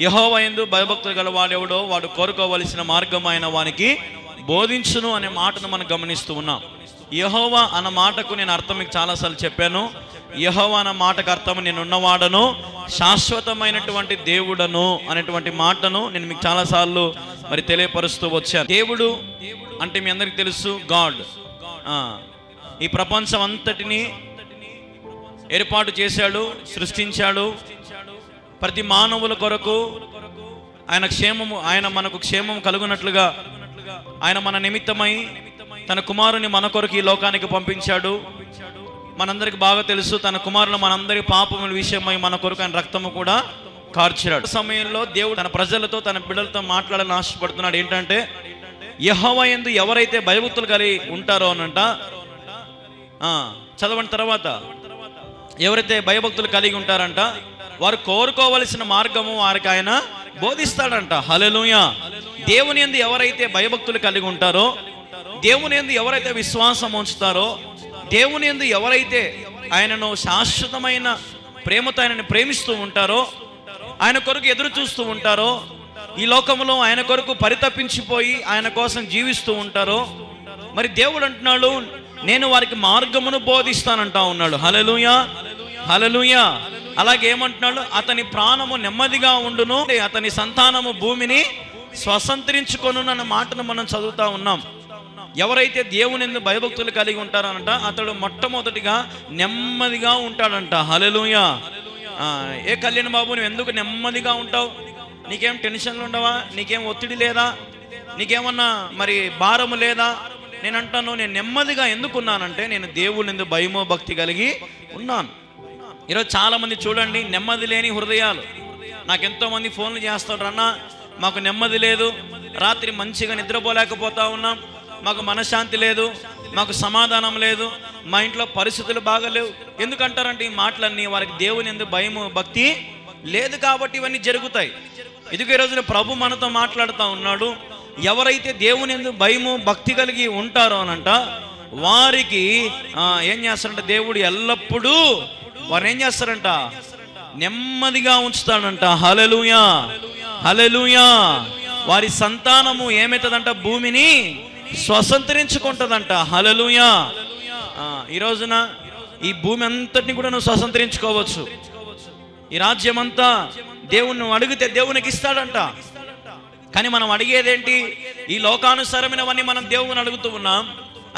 యెహోవా యందు భయభక్తులు గల వాడెవడో వాడు కోరుకోవలసిన మార్గం ఆయన వానికి బోధించును అనే మాటను మనం గమనిస్తూ ఉన్నాం. యెహోవా అన్న మాటకు నేను అర్థం మీకు చాలాసార్లు చెప్పాను. యెహోవా అన్న మాటకు అర్థం నేను ఉన్నవాడను, శాశ్వతమైనటువంటి దేవుడను అనేటువంటి మాటను నేను మీకు చాలాసార్లు మరి తెలియపరుస్తూ వచ్చాను. దేవుడు అంటే మీ అందరికీ తెలుసు, గాడ్. ఈ ప్రపంచం అంతటిని ఏర్పాటు చేశాడు, సృష్టించాడు. ప్రతి మానవుల కొరకు ఆయన క్షేమము, ఆయన మనకు క్షేమం కలుగునట్లుగా ఆయన మన నిమిత్తమై తన కుమారుని మన కొరకు ఈ లోకానికి పంపించాడు. మనందరికి బాగా తెలుసు, తన కుమారుని మనందరి పాపముల విషయమై మన కొరకు ఆయన రక్తము కూడా కార్చాడు. సమయంలో దేవుడు తన ప్రజలతో, తన బిడ్డలతో మాట్లాడాలని ఆశపడుతున్నాడు. ఏంటంటే, యెహోవా యందు ఎవరైతే భయభక్తులు కలిగి ఉంటారో అనంట, చదవండి తర్వాత, ఎవరైతే భయభక్తులు కలిగి ఉంటారంట వారు కోరుకోవలసిన మార్గము వారికి ఆయన బోధిస్తాడంట. హల్లెలూయా. దేవుని యందు ఎవరైతే భయభక్తులు కలిగి ఉంటారో, దేవుని యందు ఎవరైతే విశ్వాసం ఉంచుతారో, దేవుని యందు ఎవరైతే ఆయనను శాశ్వతమైన ప్రేమతో ఆయనను ప్రేమిస్తూ ఉంటారో, ఆయన కొరకు ఎదురు చూస్తూ ఉంటారో, ఈ లోకంలో ఆయన కొరకు పరితపించిపోయి ఆయన కోసం జీవిస్తూ ఉంటారో, మరి దేవుడు అంటున్నాడు, నేను వారికి మార్గమును బోధిస్తానంటా ఉన్నాడు. హల్లెలూయా, హల్లెలూయా. అలాగే ఏమంటున్నాడు, అతని ప్రాణము నెమ్మదిగా ఉండును, అతని సంతానము భూమిని స్వతంత్రించుకొను అన్న మాటను మనం చదువుతా ఉన్నాం. ఎవరైతే దేవుని యందు భయభక్తులు కలిగి ఉంటారంట అతడు మొట్టమొదటిగా నెమ్మదిగా ఉంటాడంట. హల్లెలూయా. ఏ కళ్యాణ బాబు, నువ్వు ఎందుకు నెమ్మదిగా ఉంటావు? నీకేం టెన్షన్లు ఉండవా? నీకేం ఒత్తిడి లేదా? నీకేమన్నా మరి భారము లేదా? నేను అంటాను, నేను నెమ్మదిగా ఎందుకున్నానంటే నేను దేవుని యందు భయమో భక్తి కలిగి ఉన్నాను. ఈరోజు చాలామంది చూడండి, నెమ్మది లేని హృదయాలు. నాకు ఎంతోమంది ఫోన్లు చేస్తారు, అన్న మాకు నెమ్మది లేదు, రాత్రి మంచిగా నిద్రపోలేకపోతా ఉన్నాం, మాకు మనశ్శాంతి లేదు, మాకు సమాధానం లేదు, మా ఇంట్లో పరిస్థితులు బాగలేవు. ఎందుకంటారంటే ఈ మాటలన్నీ వారికి దేవుని యందు భయము భక్తి లేదు కాబట్టి ఇవన్నీ జరుగుతాయి. ఇదిగో ఈరోజున ప్రభు మనతో మాట్లాడుతూ ఉన్నాడు. ఎవరైతే దేవుని యందు భయము భక్తి కలిగి ఉంటారో అనంట వారికి ఏం చేస్తారంట, దేవుడు ఎల్లప్పుడూ వారు ఏం చేస్తారంట, నెమ్మదిగా ఉంచుతాడంట. హల్లెలూయా, హల్లెలూయా. వారి సంతానము ఏమవుతుందంట, భూమిని స్వతంత్రించుకుంటుందంట. హల్లెలూయా. ఈ రోజున ఈ భూమి అంతటిని కూడా నువ్వు స్వతంత్రించుకోవచ్చు. ఈ రాజ్యం అంతా దేవుణ్ణి అడిగితే దేవునికి ఇస్తాడంట. కానీ మనం అడిగేదేంటి? ఈ లోకానుసారమైనవన్నీ మనం దేవుని అడుగుతూ ఉన్నాం.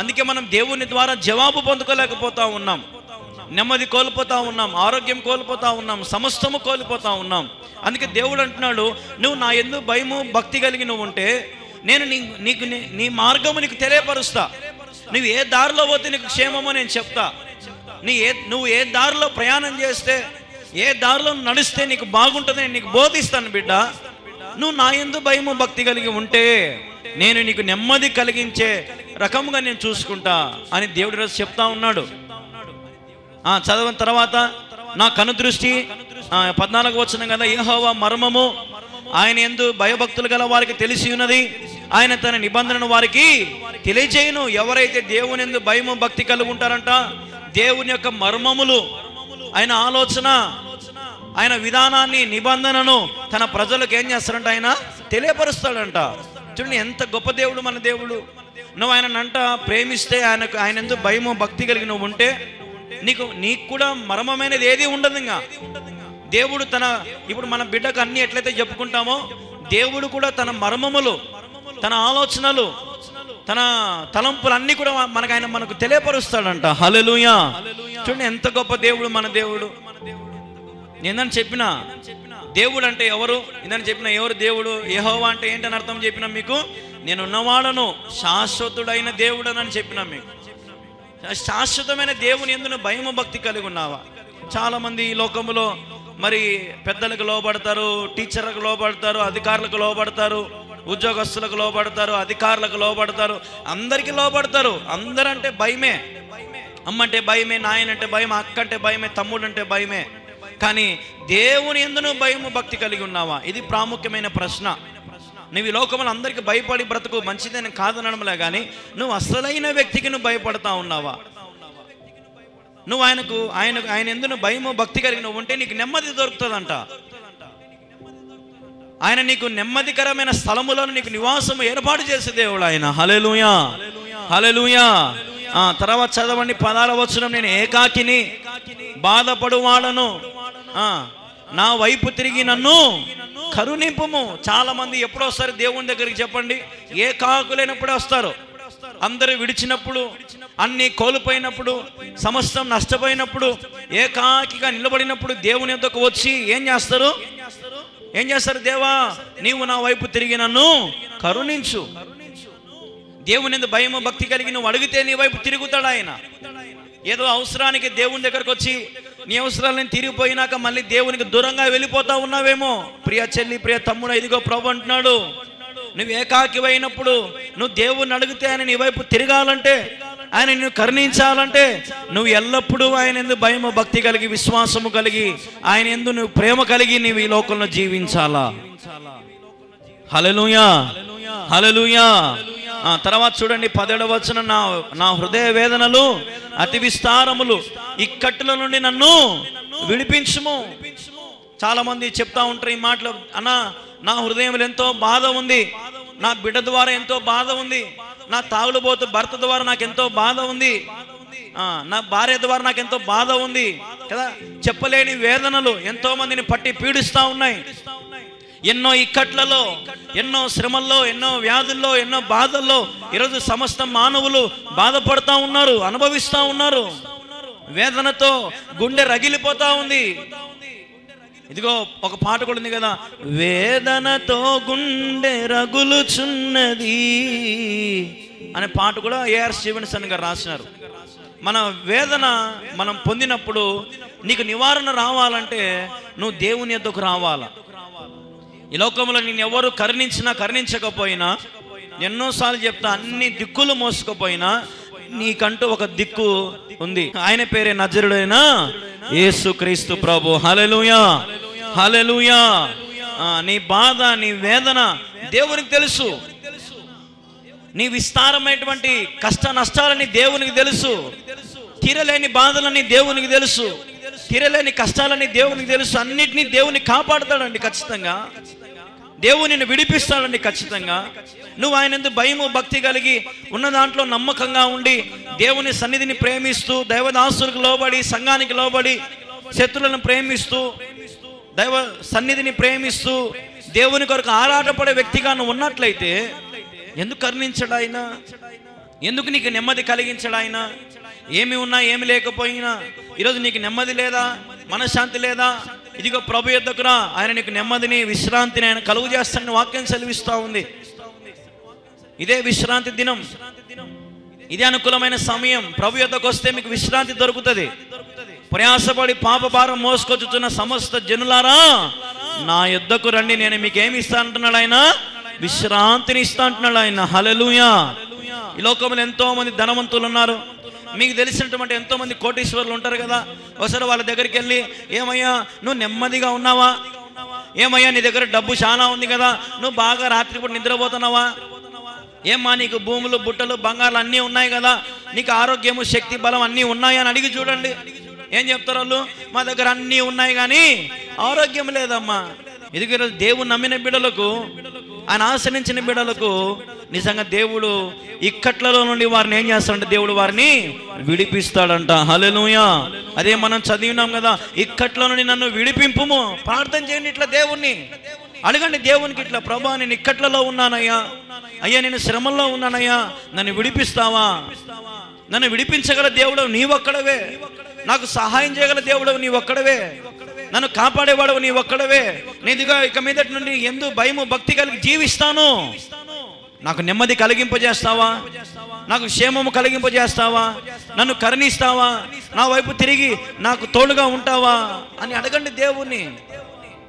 అందుకే మనం దేవుని ద్వారా జవాబు పొందుకోలేకపోతా ఉన్నాం. నెమ్మది కోల్పోతా ఉన్నాం, ఆరోగ్యం కోల్పోతా ఉన్నాం, సమస్తము కోల్పోతా ఉన్నాం. అందుకే దేవుడు అంటున్నాడు, నువ్వు నా యందు భయము భక్తి కలిగి నువ్వు ఉంటే నేను నీకు నీ మార్గము నీకు తెలియపరుస్తా. నువ్వు ఏ దారిలో పోతే నీకు క్షేమమో నేను చెప్తా. నువ్వు ఏ దారిలో ప్రయాణం చేస్తే, ఏ దారిలో నడిస్తే నీకు బాగుంటుంది నేను నీకు బోధిస్తాను బిడ్డ. నువ్వు నా యందు భయము భక్తి కలిగి ఉంటే నేను నీకు నెమ్మది కలిగించే రకముగా నేను చూసుకుంటా అని దేవుడి రోజు చెప్తా ఉన్నాడు. చదవని తర్వాత, నా కనుదృష్టి 14 వచనం కదా, యెహోవా మర్మము ఆయన యందు భయభక్తులు గల వారికి తెలిసి ఉన్నది, ఆయన తన నిబంధనను వారికి తెలియజేయును. ఎవరైతే దేవుని యందు భయము భక్తి కలిగి ఉంటారంట, దేవుని యొక్క మర్మములు, ఆయన ఆలోచన, ఆయన విధానాన్ని, నిబంధనను తన ప్రజలకు ఏం చేస్తారంట, ఆయన తెలియపరుస్తాడంట. చూడండి ఎంత గొప్ప దేవుడు మన దేవుడు. నువ్వు ఆయనంట ప్రేమిస్తే, ఆయన యందు భయము భక్తి కలిగి నువ్వు ఉంటే నీకు కూడా మర్మమైనది ఏది ఉండదు. ఇంకా దేవుడు ఇప్పుడు మన బిడ్డకు అన్ని ఎట్లయితే చెప్పుకుంటామో, దేవుడు కూడా తన మర్మములు, తన ఆలోచనలు, తన తలంపులు అన్ని కూడా మనకు తెలియపరుస్తాడంట. హల్లెలూయా. చూడండి ఎంత గొప్ప దేవుడు మన దేవుడు. ఏందని చెప్పిన దేవుడు అంటే ఎవరు? ఇందని చెప్పిన ఎవరు దేవుడు? యెహోవా అంటే ఏంటని అర్థం చెప్పినా మీకు. నేను ఉన్నవాడను, శాశ్వతుడైన దేవుడు అని చెప్పినా మీకు. శాశ్వతమైన దేవుని యందు భయము భక్తి కలిగి ఉన్నావా? చాలామంది ఈ లోకంలో మరి పెద్దలకు లోబడతారు, టీచర్లకు లోబడతారు, అధికారులకు లోబడతారు, ఉద్యోగస్తులకు లోబడతారు, అధికారులకు లోబడతారు, అందరికీ లోబడతారు. అందరంటే భయమే. అమ్మంటే భయమే, నాయనంటే భయం, అక్క అంటే భయమే, తమ్ముడు అంటే భయమే. కానీ దేవుని యందు భయము భక్తి కలిగి ఉన్నావా? ఇది ప్రాముఖ్యమైన ప్రశ్న. నువ్వు ఈ లోకంలో అందరికీ భయపడి బ్రతుకు మంచిదని కాదనడంలే, కానీ నువ్వు అసలైన వ్యక్తికి నువ్వు భయపడతా ఉన్నావా? నువ్వు ఆయన యందు భయము భక్తి కలిగి నువ్వు ఉంటే నీకు నెమ్మది దొరుకుతుందంట. ఆయన నీకు నెమ్మదికరమైన స్థలములను నీకు నివాసం ఏర్పాటు చేసే దేవుడు ఆయన. హల్లెలూయా, హల్లెలూయా. తర్వాత చదవండి 16వ వచనం, నేను ఏకాకిని బాధపడువాడను, నా వైపు తిరిగి నన్ను కరుణింపుము. చాలా మంది ఎప్పుడో వస్తారు దేవుని దగ్గరికి చెప్పండి, ఏకాకులైనప్పుడే వస్తారు. అందరూ విడిచినప్పుడు, అన్ని కోల్పోయినప్పుడు, సమస్తం నష్టపోయినప్పుడు, ఏకాకిగా నిలబడినప్పుడు దేవుని యొద్దకు వచ్చి ఏం చేస్తారు? దేవా నీవు నా వైపు తిరిగి నన్ను కరుణించు. దేవుని యందు భయము భక్తి కలిగి నువ్వు అడిగితే నీ వైపు తిరుగుతాడు ఆయన. ఏదో అవసరానికి దేవుని దగ్గరకు వచ్చి నీ అవసరాలను తీరిపోయినాక మళ్ళీ దేవునికి దూరంగా వెళ్ళిపోతా ఉన్నావేమో. ప్రియ చెల్లి, ప్రియ తమ్ముడు, ఇదిగో ప్రభు అంటున్నాడు, నువ్వు ఏకాకివైనప్పుడు నువ్వు దేవుణ్ణి అడిగితే ఆయన నీ వైపు తిరగాలంటే, ఆయన నిన్ను కరుణించాలంటే నువ్వు ఎల్లప్పుడూ ఆయన యందు భయము భక్తి కలిగి, విశ్వాసము కలిగి, ఆయన యందు నువ్వు ప్రేమ కలిగి నీవు ఈ లోకంలో జీవించాలా. హల్లెలూయా, హల్లెలూయా. తర్వాత చూడండి 17వ వచనం, నా హృదయ వేదనలు అతి విస్తారములు, ఇక్కట్టుల నుండి నన్ను విడిపించుము. చాలా మంది చెప్తా ఉంటారు ఈ మాటలు, అన్నా నా హృదయంలో ఎంతో బాధ ఉంది, నా బిడ్డ ద్వారా ఎంతో బాధ ఉంది, నా తాగుడుబోతు భర్త ద్వారా నాకు ఎంతో బాధ ఉంది, నా భార్య ద్వారా నాకు ఎంతో బాధ ఉంది కదా. చెప్పలేని వేదనలు ఎంతో మందిని పట్టి పీడిస్తూ ఉన్నాయి. ఎన్నో ఇక్కట్లలో, ఎన్నో శ్రమల్లో, ఎన్నో వ్యాధుల్లో, ఎన్నో బాధల్లో ఈరోజు సమస్త మానవులు బాధపడతా ఉన్నారు, అనుభవిస్తూ ఉన్నారు. వేదనతో గుండె రగిలిపోతా ఉంది. ఇదిగో ఒక పాట కూడా ఉంది కదా, వేదనతో గుండె రగులుచున్నది అనే పాట కూడా ఏఆర్ స్టీవెన్సన్ గారు రాసినారు. మన వేదన మనం పొందినప్పుడు నీకు నివారణ రావాలంటే నువ్వు దేవుని యొద్దకు రావాలా. ఈ లోకంలో నేను ఎవరు కరుణించినా కరుణించకపోయినా, ఎన్నోసార్లు చెప్తా, అన్ని దిక్కులు మోసుకుపోయినా నీకంటూ ఒక దిక్కు ఉంది. ఆయన పేరే నజరుడైన యేసుక్రీస్తు ప్రభు. హల్లెలూయా, హల్లెలూయా. నీ బాధ, నీ వేదన దేవునికి తెలుసు. నీ విస్తారమైనటువంటి కష్ట నష్టాలని దేవునికి తెలుసు. తీరలేని బాధలని దేవునికి తెలుసు. తీరలేని కష్టాలని దేవునికి తెలుసు. అన్నిటినీ దేవుని కాపాడుతాడండి ఖచ్చితంగా. దేవునిని విడిపిస్తాడండి ఖచ్చితంగా. నువ్వు ఆయన యందు భయము భక్తి కలిగి ఉన్న దాంట్లో నమ్మకంగా ఉండి దేవుని సన్నిధిని ప్రేమిస్తూ, దైవదాసులకు లోబడి, సంఘానికి లోబడి, శత్రులను ప్రేమిస్తూ, దైవ సన్నిధిని ప్రేమిస్తూ, దేవుని కొరకు ఆరాటపడే వ్యక్తిగా నువ్వు ఉన్నట్లయితే ఎందుకు కరుణించడు ఆయన? ఎందుకు నీకు నెమ్మది కలిగించడు ఆయన? ఏమి ఉన్నా ఏమి లేకపోయినా ఈరోజు నీకు నెమ్మది లేదా, మనశ్శాంతి లేదా, ఇదిగో ప్రభు యొద్దకు రా, ఆయన నీకు నెమ్మదిని, విశ్రాంతిని ఆయన కలుగు చేస్తానని వాక్యం సెలవిస్తూ ఉంది. ఇదే విశ్రాంతి దినం, ఇదే అనుకూలమైన సమయం. ప్రభు యొద్దకు వస్తే మీకు విశ్రాంతి దొరుకుతుంది. ప్రయాసపడి పాప భారం మోసుకొచ్చుతున్న సమస్త జనులారా నా యొద్దకు రండి, నేను మీకు ఏమి ఇస్తా అంటున్నాడు ఆయన? విశ్రాంతిని ఇస్తా అంటున్నాడు ఆయన. హల్లెలూయా. ఈ లోకంలో ఎంతో మంది ధనవంతులు ఉన్నారు. మీకు తెలిసినటువంటి ఎంతో మంది కోటీశ్వరులు ఉంటారు కదా. ఒకసారి వాళ్ళ దగ్గరికి వెళ్ళి, ఏమయ్యా నువ్వు నెమ్మదిగా ఉన్నావా? ఏమయ్యా నీ దగ్గర డబ్బు చాలా ఉంది కదా, నువ్వు బాగా రాత్రిపూట నిద్రపోతున్నావా? ఏమ్మా నీకు భూములు, బుట్టలు, బంగారాలు అన్నీ ఉన్నాయి కదా, నీకు ఆరోగ్యము, శక్తి, బలం అన్నీ ఉన్నాయి అని అడిగి చూడండి. ఏం చెప్తారు వాళ్ళు? మా దగ్గర అన్నీ ఉన్నాయి కానీ ఆరోగ్యం లేదమ్మా. ఇది దేవుడు నమ్మిన బిడ్డలకు, ఆయన ఆశ్రయించిన బిడ్డలకు నిజంగా దేవుడు ఇక్కట్లలో నుండి వారిని ఏం చేస్తాడంటే దేవుడు వారిని విడిపిస్తాడంట. హల్లెలూయా. అదే మనం చదివినాం కదా, ఇక్కట్లో నుండి నన్ను విడిపింపుము. ప్రార్థన చేయండి, ఇట్లా దేవుణ్ణి అడగండి. దేవునికి ఇట్లా, ప్రభా నేను ఇక్కట్లలో ఉన్నానయ్యా, అయ్యా నేను శ్రమల్లో ఉన్నానయ్యా, నన్ను విడిపిస్తావా? నన్ను విడిపించగల దేవుడు నీవొక్కడవే, నాకు సహాయం చేయగల దేవుడు నీవొక్కడవే, నన్ను కాపాడేవాడు నీవొక్కడవే. నీదిగా ఇక మీదటి నుండి ఎందు భయము భక్తి కలిగి జీవిస్తాను. నాకు నెమ్మది కలిగింపజేస్తావా? నాకు క్షేమము కలిగింపజేస్తావా? నన్ను కరుణిస్తావా? నా వైపు తిరిగి నాకు తోడుగా ఉంటావా అని అడగండి దేవుణ్ణి.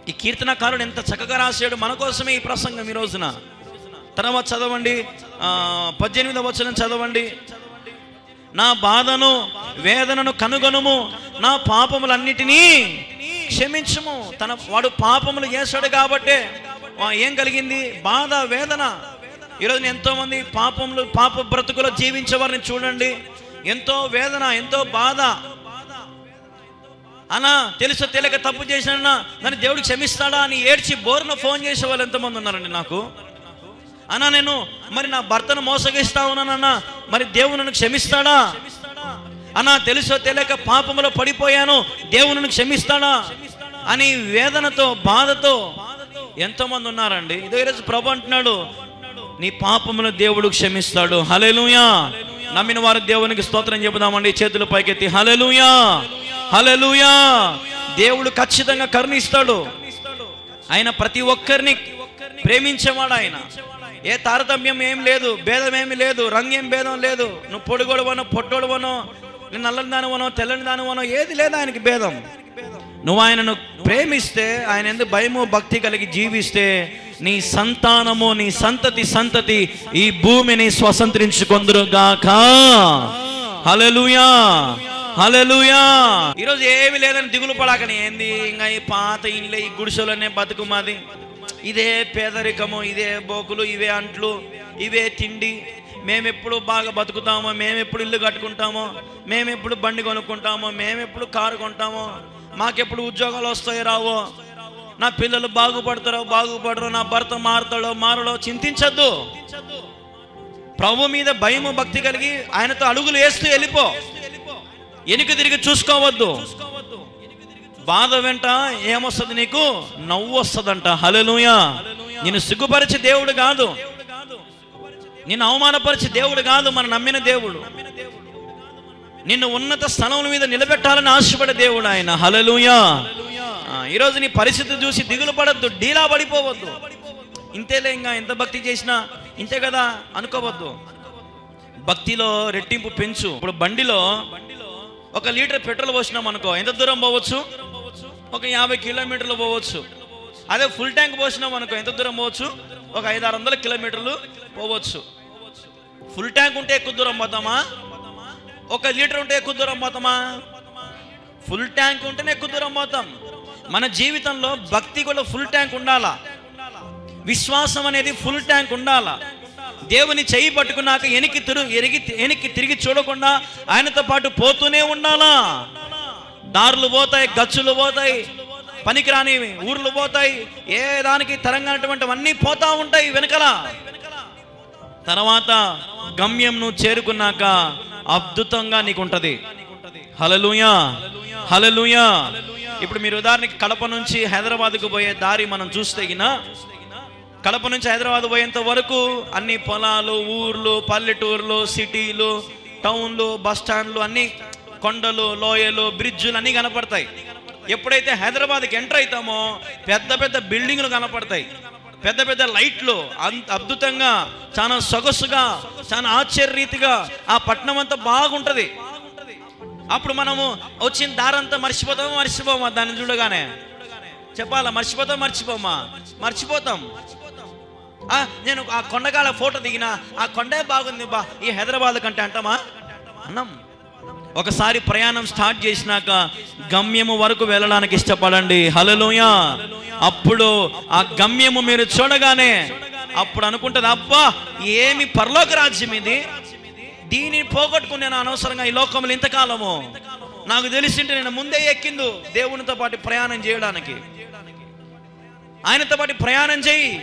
ఈ కీర్తనకారుడు ఎంత చక్కగా రాశాడు. మన కోసమే ఈ ప్రసంగం ఈ రోజున. తర్వాత చదవండి 18వ వచనం చదవండి. నా బాధను వేదనను కనుగొనుము, నా పాపములన్నిటినీ క్షమించుము. వాడు పాపములు చేశాడు కాబట్టే ఏం కలిగింది? బాధ, వేదన. ఈరోజు ఎంతో మంది పాప బ్రతుకులో జీవించే వారిని చూడండి. ఎంతో వేదన, ఎంతో బాధ. అన్నా తెలుసో తెలియక తప్పు చేసినా నన్ను దేవుడు క్షమిస్తాడా అని ఏడ్చి బోర్న ఫోన్ చేసే వాళ్ళు ఎంతమంది ఉన్నారండి నాకు. అన్నా నేను మరి నా భర్తను మోసగిస్తా ఉన్నానన్నా, మరి దేవుడు నన్ను క్షమిస్తాడా? అన్నా తెలుసో తెలియక పాపములో పడిపోయాను, దేవుడు నన్ను క్షమిస్తాడా అని వేదనతో బాధతో ఎంతమంది ఉన్నారండి. ఇదే ఈరోజు ప్రభు అంటున్నాడు, నీ పాపమును దేవుడు క్షమిస్తాడు. హల్లెలూయా. నమ్మిన వారు దేవునికి స్తోత్రం చెబుదామండి, చేతులు పైకెత్తి. హల్లెలూయా, హల్లెలూయా. దేవుడు ఖచ్చితంగా కరుణిస్తాడు. ఆయన ప్రతి ఒక్కరిని ప్రేమించేవాడు. ఆయన ఏ తారతమ్యం ఏం లేదు, భేదం ఏమి లేదు, రంగు ఏం భేదం లేదు. నువ్వు పొడుగొడవనో పొట్టోడవనో, నేను నల్లని దానివనో తెల్లని దానివనో ఏది లేదు ఆయనకి భేదం. నువ్వు ఆయనను ప్రేమిస్తే, ఆయన ఎందుకు భయము భక్తి కలిగి జీవిస్తే, నీ సంతానము నీ సంతతి ఈ భూమిని స్వతంత్రించుకొందురుగాక. హల్లెలూయా, హల్లెలూయా. ఈరోజు ఏమి లేదని దిగులు పడాకని, ఏంది ఇంకా ఈ పాత ఇళ్ళే ఈ గుడిసెలోనే బతుకు మాది, ఇదే పేదరికము, ఇదే బోకులు, ఇవే అంట్లు, ఇవే తిండి, మేమెప్పుడు బాగా బతుకుతామో, మేమెప్పుడు ఇల్లు కట్టుకుంటామో, మేమెప్పుడు బండి కొనుక్కుంటామో, మేమెప్పుడు కారు కొంటామో, మాకెప్పుడు ఉద్యోగాలు వస్తాయో రావో, నా పిల్లలు బాగుపడతారో బాగుపడరో, నా భర్త మారుతాడో మారడో చింతించద్దు. ప్రభు మీద భయము భక్తి కలిగి ఆయనతో అడుగులు వేస్తూ వెళ్ళిపో. వెనుక తిరిగి చూసుకోవద్దు. బాధ వెంట ఏమొస్తుంది? నీకు నవ్వు వస్తుందంట. హల్లెలూయా. నిన్ను సిగ్గుపరిచే దేవుడు కాదు, నిన్ను అవమానపరిచే దేవుడు కాదు మన నమ్మిన దేవుడు. నిన్ను ఉన్నత స్థలం మీద నిలబెట్టాలని ఆశపడే దేవుడు ఆయన. హల్లెలూయా. ఈరోజు నీ పరిస్థితి చూసి దిగులు పడద్దు, డీలా పడిపోవద్దు. ఇంతేలే, ఇంకా ఎంత భక్తి చేసినా ఇంతే కదా అనుకోవద్దు. భక్తిలో రెట్టింపు పెంచు. ఇప్పుడు బండిలో 1 లీటర్ పెట్రోల్ పోసినాం అనుకో, ఎంత దూరం పోవచ్చు? ఒక 50 కిలోమీటర్లు పోవచ్చు. అదే ఫుల్ ట్యాంక్ పోసినాం అనుకో, ఎంత దూరం పోవచ్చు? ఒక 500-600 కిలోమీటర్లు పోవచ్చు. ఫుల్ ట్యాంక్ ఉంటే ఎక్కువ దూరం పోతామా? 1 లీటర్ ఉంటే ఎక్కువ దూరం పోతామా? ఫుల్ ట్యాంక్ ఉంటేనే ఎక్కువ దూరం పోతాం. మన జీవితంలో భక్తి కూడా ఫుల్ ట్యాంక్ ఉండాలా, విశ్వాసం అనేది ఫుల్ ట్యాంక్ ఉండాలా. దేవుని చెయ్యి పట్టుకున్నాక వెనక్కి తిరిగి చూడకుండా ఆయనతో పాటు పోతూనే ఉండాలా. దారులు పోతాయి, గచ్చులు పోతాయి, పనికిరాని ఊర్లు పోతాయి, ఏ దానికి తరంగానటువంటివన్నీ పోతా ఉంటాయి వెనకల. తర్వాత గమ్యం నువ్వు చేరుకున్నాక అద్భుతంగా నీకుంటది. హల్లెలూయా, హల్లెలూయా. ఇప్పుడు మీరు ఉదాహరణకి కడప నుంచి హైదరాబాద్కు పోయే దారి మనం చూస్తే గిన, కడప నుంచి హైదరాబాద్ పోయేంత వరకు అన్ని పొలాలు, ఊర్లు, పల్లెటూర్లు, సిటీలు, టౌన్లు, బస్ స్టాండ్లు, అన్ని కొండలు, లోయలు, బ్రిడ్జులు అన్నీ కనపడతాయి. ఎప్పుడైతే హైదరాబాద్కి ఎంటర్ అవుతామో పెద్ద పెద్ద బిల్డింగ్లు కనపడతాయి, పెద్ద పెద్ద లైట్లు, అద్భుతంగా, చాలా సొగసుగా, చాలా ఆశ్చర్యరీతిగా ఆ పట్టణం అంతా బాగుంటుంది. అప్పుడు మనము వచ్చిన దారంతా మర్చిపోమా? దాన్ని చూడగానే చెప్పాలా? మర్చిపోతాం. నేను ఆ కొండగాల ఫోటో దిగినా, ఆ కొండే బాగుంది బా ఈ హైదరాబాద్ కంటే అంటామా? అన్నాం. ఒకసారి ప్రయాణం స్టార్ట్ చేసినాక గమ్యము వరకు వెళ్ళడానికి ఇష్టపడండి. హల్లెలూయా. అప్పుడు ఆ గమ్యము మీరు చూడగానే అప్పుడు అనుకుంటుంది, అబ్బా ఏమి పరలోక రాజ్యం ఇది, దీనిని పోగొట్టుకుని నేను అనవసరంగా ఈ లోకంలో ఇంతకాలము, నాకు తెలిసింటే నేను ముందే ఎక్కిందు దేవునితో పాటు ప్రయాణం చేయడానికి. ఆయనతో పాటు ప్రయాణం చేయి,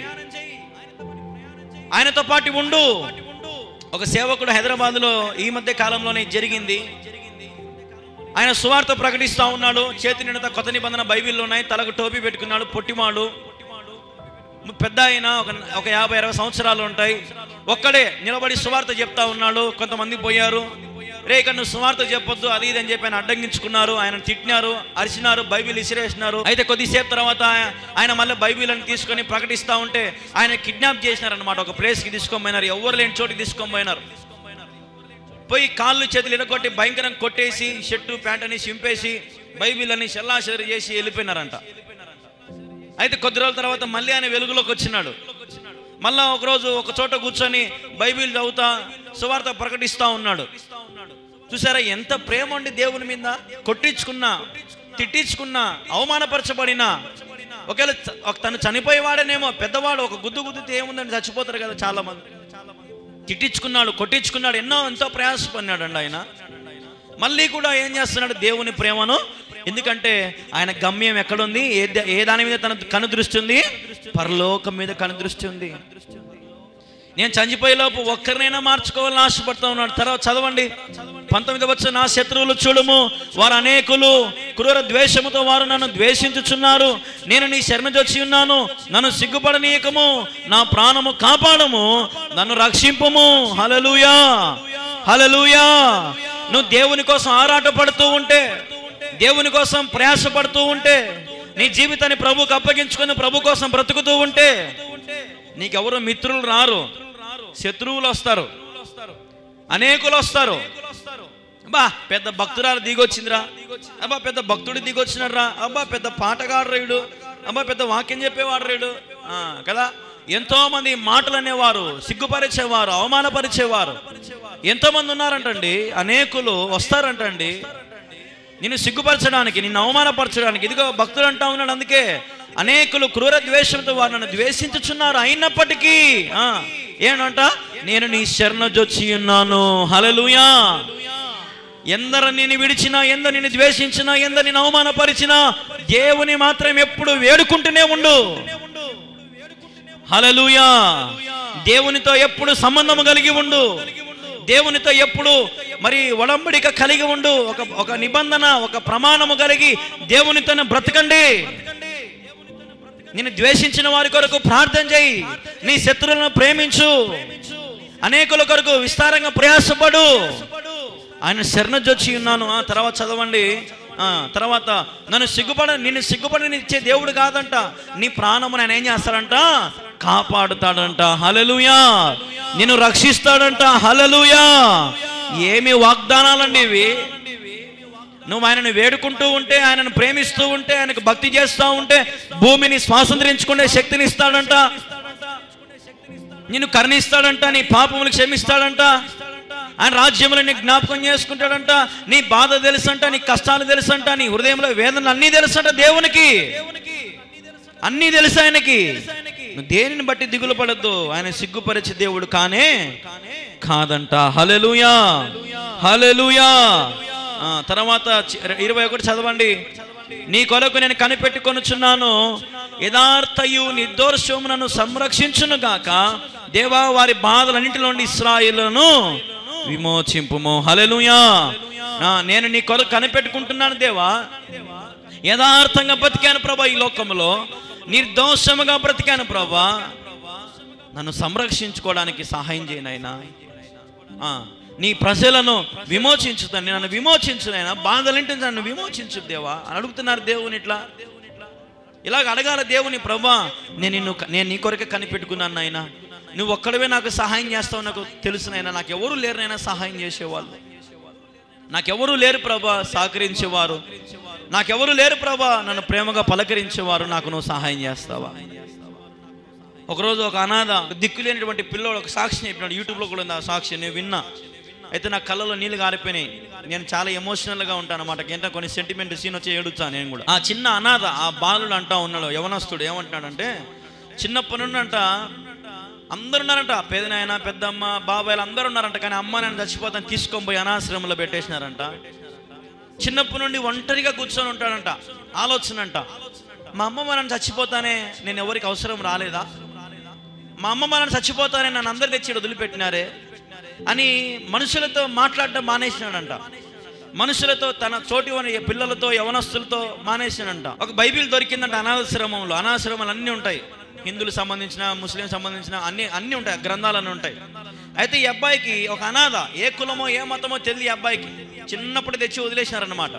ఆయనతో పాటు ఉండు. ఒక సేవకుడు హైదరాబాద్లో ఈ మధ్య కాలంలోనే జరిగింది. ఆయన సువార్త ప్రకటిస్తూ ఉన్నాడు. చేతి నిండా కొత్త నిబంధన బైబిల్లో ఉన్నాయి. తలకు టోపీ పెట్టుకున్నాడు, పొట్టిమాడు, పెద్ద ఆయన, ఒక 50-60 సంవత్సరాలు ఉంటాయి. ఒక్కడే నిలబడి సువార్త చెప్తా ఉన్నాడు. కొంతమంది పోయారు, రే ఇక్కడ నువ్వు సువార్త చెప్పొద్దు అది ఇది అని చెప్పి ఆయన అడ్డంగించుకున్నారు. ఆయన తిట్టినారు, అరిచినారు, బైబిల్ ఇసిరేసినారు. అయితే కొద్దిసేపు తర్వాత ఆయన మళ్ళీ బైబిల్ అని తీసుకొని ప్రకటిస్తూ ఉంటే ఆయన కిడ్నాప్ చేసినారనమాట. ఒక ప్లేస్కి తీసుకొని పోయినారు, ఎవరు లేని చోటుకి తీసుకొని పోయినారు. పోయి కాళ్ళు చేతులు ఇరగొట్టి భయంకరంగా కొట్టేసి షర్టు ప్యాంట్ అని చింపేసి బైబిల్ అని చెల్లాచెదరు చేసి వెళ్ళిపోయినారంట. అయితే కొద్ది రోజుల తర్వాత మళ్ళీ ఆయన వెలుగులోకి వచ్చినాడు. మళ్ళా ఒకరోజు ఒక చోట కూర్చొని బైబిల్ చదువుతా సువార్త ప్రకటిస్తూ ఉన్నాడు. చూసారా ఎంత ప్రేమ అండి దేవుని మీద. కొట్టించుకున్నా, తిట్టించుకున్నా, అవమానపరచబడినా, ఒకవేళ తను చనిపోయేవాడనేమో, పెద్దవాడు ఒక గుద్దుతే ఏముందని చచ్చిపోతారు కదా చాలా మంది. తిట్టించుకున్నాడు, కొట్టించుకున్నాడు, ఎంతో ప్రయాసపడినాడు అండి ఆయన. మళ్ళీ కూడా ఏం చేస్తున్నాడు? దేవుని ప్రేమను ఎందుకంటే ఆయన గమ్యం ఎక్కడుంది? ఏ దాని మీద తన కనుదృష్టి ఉంది? పరలోకం మీద కనుదృష్టి ఉంది. నేను చనిపోయేలోపు ఒక్కరినైనా మార్చుకోవాలని ఆశపడతా ఉన్నాడు. తర్వాత చదవండి 19వ వచనం, నా శత్రువులు చూడుము, వారు అనేకులు, క్రూర ద్వేషముతో వారు నన్ను ద్వేషించుచున్నారు. నేను నీ శరణుజొచ్చి ఉన్నాను, నన్ను సిగ్గుపడనీయకము, నా ప్రాణము కాపాడము, నన్ను రక్షింపుము. హల్లెలూయా, హల్లెలూయా. నువ్వు దేవుని కోసం ఆరాటపడుతూ ఉంటే, దేవుని కోసం ప్రయాసపడుతూ ఉంటే, నీ జీవితాన్ని ప్రభువుకు అప్పగించుకొని ప్రభు కోసం బ్రతుకుతూ ఉంటే, నీకెవరు మిత్రులు రారు, శత్రువులు వస్తారు, అనేకులు వస్తారు. అబ్బా పెద్ద భక్తురాలు దిగొచ్చిందిరా, అబ్బా పెద్ద భక్తుడు దిగొచ్చినారా, అబ్బా పెద్ద పాటగాడు రేడు, అబ్బా పెద్ద వాక్యం చెప్పేవాడు రేడు కదా. ఎంతో మంది మాటలు అనేవారు, సిగ్గుపరిచేవారు, అవమానపరిచేవారు ఎంతోమంది ఉన్నారంటండి. అనేకులు వస్తారంటండి నిన్ను సిగ్గుపరచడానికి, నిన్ను అవమానపరచడానికి. ఇదిగో భక్తుడు అంటా ఉన్నాడు, అందుకే అనేకులు క్రూర ద్వేషంతో వారు నన్ను ద్వేషించుచున్నారు. అయినప్పటికీ ఏమంట, నేను నీ శరణుజొచ్చి ఉన్నాను. హల్లెలూయా. ఎందరు నిన్ను విడిచినా, ఎందరు నిన్ను ద్వేషించినా, ఎందరు నిన్ను అవమానపరిచినా, దేవుని మాత్రం ఎప్పుడు వేడుకుంటూనే ఉండు. హల్లెలూయా. దేవునితో ఎప్పుడు సంబంధం కలిగి ఉండు, దేవునితో ఎప్పుడు మరి ఒడంబడిక కలిగి ఉండు. ఒక నిబంధన, ఒక ప్రమాణము కలిగి దేవునితోనే బ్రతకండి. నిన్ను ద్వేషించిన వారి కొరకు ప్రార్థన చేయి, నీ శత్రువులను ప్రేమించు, అనేకుల కొరకు విస్తారంగా ప్రయాసపడు. ఆయన శరణుజొచ్చి ఉన్నాను. తర్వాత చదవండి, తర్వాత నిన్ను సిగ్గుపడనిచ్చే దేవుడు కాదంట, నీ ప్రాణమును ఆయన ఏం చేస్తాడంట? కాపాడుతాడంట. హల్లెలూయా. నిన్ను రక్షిస్తాడంట. హల్లెలూయా. ఏమి వాగ్దానాలండి ఇవి! నువ్వు ఆయనను వేడుకుంటూ ఉంటే, ఆయనను ప్రేమిస్తూ ఉంటే, ఆయనకు భక్తి చేస్తూ ఉంటే భూమిని స్వాతంత్రించుకునే శక్తిని ఇస్తాడంట, నిన్ను కరుణిస్తాడంట, నీ పాపములు క్షమిస్తాడంట, ఆయన రాజ్యములు నీ జ్ఞాపకం చేసుకుంటాడంట. నీ బాధ తెలుసంట, నీ కష్టాలు తెలుసంట, నీ హృదయంలో వేదనలు అన్నీ తెలుసంట. దేవునికి అన్నీ తెలుసు ఆయనకి. నువ్వు దేనిని బట్టి దిగులు పడద్దు, ఆయన సిగ్గుపరిచే దేవుడు కాదంట. హల్లెలూయా, హల్లెలూయా. తర్వాత 21 చదవండి. నీ కొరకు నేను కనిపెట్టుకొనుచున్నాను, యథార్థయు నిర్దోషము నన్ను సంరక్షించును గాక. దేవా, వారి బాధలన్నింటిలో నుండి ఇశ్రాయేలును విమోచింపుము. హల్లెలూయా. నేను నీ కొరకు కనిపెట్టుకుంటున్నాను దేవా, యథార్థంగా బ్రతికాను ప్రభా, ఈ లోకంలో నిర్దోషముగా బ్రతికాను ప్రభా, నన్ను సంరక్షించుకోవడానికి సహాయం చేయనైనా, నీ ప్రజలను విమోచించుతాను, నన్ను విమోచించునైనా, బాధలంటే నన్ను విమోచించు దేవా అని అడుగుతున్నారు దేవుని. ఇలాగ అడగాల దేవుని. ప్రభా, నేను నీ కొరకే కనిపెట్టుకున్నాను నాయనా, నువ్వు ఒక్కడవే నాకు సహాయం చేస్తావు, నాకు తెలుసునైనా. నాకెవరు లేరునైనా సహాయం చేసేవాళ్ళు, నాకెవరూ లేరు ప్రభా సహకరించేవారు, నాకెవరు లేరు ప్రభా నన్ను ప్రేమగా పలకరించేవారు. నాకు నువ్వు సహాయం చేస్తావా? ఒకరోజు ఒక అనాథ, దిక్కులేనటువంటి పిల్లోడు ఒక సాక్షిని చెప్పినాడు. యూట్యూబ్లో కూడా ఉంది ఆ సాక్షి, నేను విన్నా. అయితే నా కళ్ళలో నీళ్ళు గారిపోయినాయి. నేను చాలా ఎమోషనల్గా ఉంటాను అన్నమాట. ఏంటో కొన్ని సెంటిమెంట్ సీన్ వచ్చి ఏడుచాను నేను కూడా. ఆ చిన్న అనాథ, ఆ బాలుడు అంటా ఉన్నాడు, యవనస్తుడు ఏమంటున్నాడంటే, చిన్నప్పటి నుండి అంట అందరు ఉన్నారంట, పెదనాయన, పెద్దమ్మ, బాబాయిలు అందరూ ఉన్నారంట. కానీ అమ్మ నేను చచ్చిపోతాను తీసుకొని పోయి అనాశ్రమంలో పెట్టేసినారంట. చిన్నప్పటి నుండి ఒంటరిగా కూర్చొని ఉంటాడంట. ఆలోచన అంట, మా అమ్మమ్మ నన్ను చచ్చిపోతానే, నేను ఎవరికి అవసరం రాలేదా? మా అమ్మమ్మ నన్ను చచ్చిపోతానే, నన్ను అందరు తెచ్చి వదిలిపెట్టినారే అని మనుషులతో మాట్లాడడం మానేసినాడంట. మనుషులతో, తన చోటి పిల్లలతో, యవనస్తులతో మానేసినాడంట. ఒక బైబిల్ దొరికిందంట అనాథాశ్రమంలో. అనాథాశ్రమాలు అన్నీ ఉంటాయి, హిందువులకు సంబంధించిన, ముస్లిం సంబంధించిన అన్నీ ఉంటాయి, గ్రంథాలన్నీ ఉంటాయి. అయితే ఈ అబ్బాయికి ఒక అనాథ, ఏ కులమో ఏ మతమో తెలియదు. ఈ అబ్బాయికి చిన్నప్పుడు తెచ్చి వదిలేసినారన్నమాట.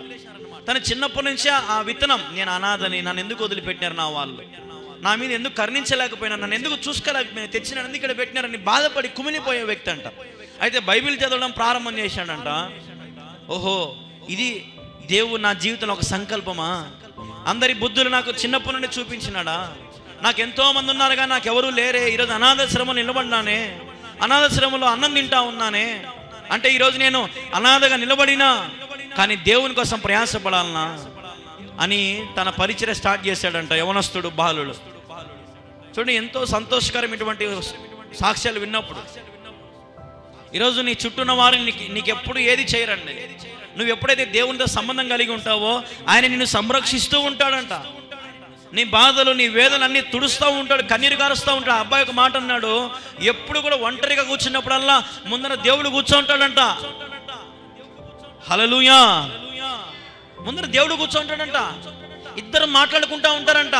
తను చిన్నప్పటి నుంచే ఆ విత్తనం, నేను అనాథని, నన్ను ఎందుకు వదిలిపెట్టినారు నా వాళ్ళు, నా మీద ఎందుకు కరుణించలేకపోయినా, నన్ను ఎందుకు చూసుకోలేకపోయినా, తెచ్చి నన్ను ఎందుకు ఇక్కడ పెట్టినారని బాధపడి కుమిలిపోయే వ్యక్తి అంట. అయితే బైబిల్ చదవడం ప్రారంభం చేశాడంట. ఓహో, ఇది దేవుడు నా జీవితంలో ఒక సంకల్పమా? అందరి బుద్ధులు నాకు చిన్నప్పటి నుండి చూపించినాడా? నాకు ఎంతో మంది ఉన్నారు కానీ నాకు ఎవరూ లేరే. ఈరోజు అనాథాశ్రమంలో నిలబడినానే, అనాథాశ్రమంలో అన్నం తింటా ఉన్నానే. అంటే ఈరోజు నేను అనాథగా నిలబడినా కానీ దేవుని కోసం ప్రయాసపడాలనా అని తన పరిచయం స్టార్ట్ చేశాడంట యవనస్తుడు, బాలుడు. చూడండి, ఎంతో సంతోషకరం ఇటువంటి సాక్ష్యాలు విన్నప్పుడు. ఈరోజు నీ చుట్టూన్న వారిని నీకెప్పుడు ఏది చేయరండి. నువ్వు ఎప్పుడైతే దేవునితో సంబంధం కలిగి ఉంటావో ఆయన నిన్ను సంరక్షిస్తూ ఉంటాడంట. నీ బాధలు నీ వేదనలు అన్నీ తుడుస్తూ ఉంటాడు, కన్నీరు కారుస్తూ ఉంటాడు. అబ్బాయి ఒక మాట అన్నాడు, ఎప్పుడు కూడా ఒంటరిగా కూర్చున్నప్పుడల్లా ముందర దేవుడు కూర్చోంటాడంట. హల్లెలూయా. ముందర దేవుడు కూర్చోంటాడంట, ఇద్దరు మాట్లాడుకుంటూ ఉంటారంట.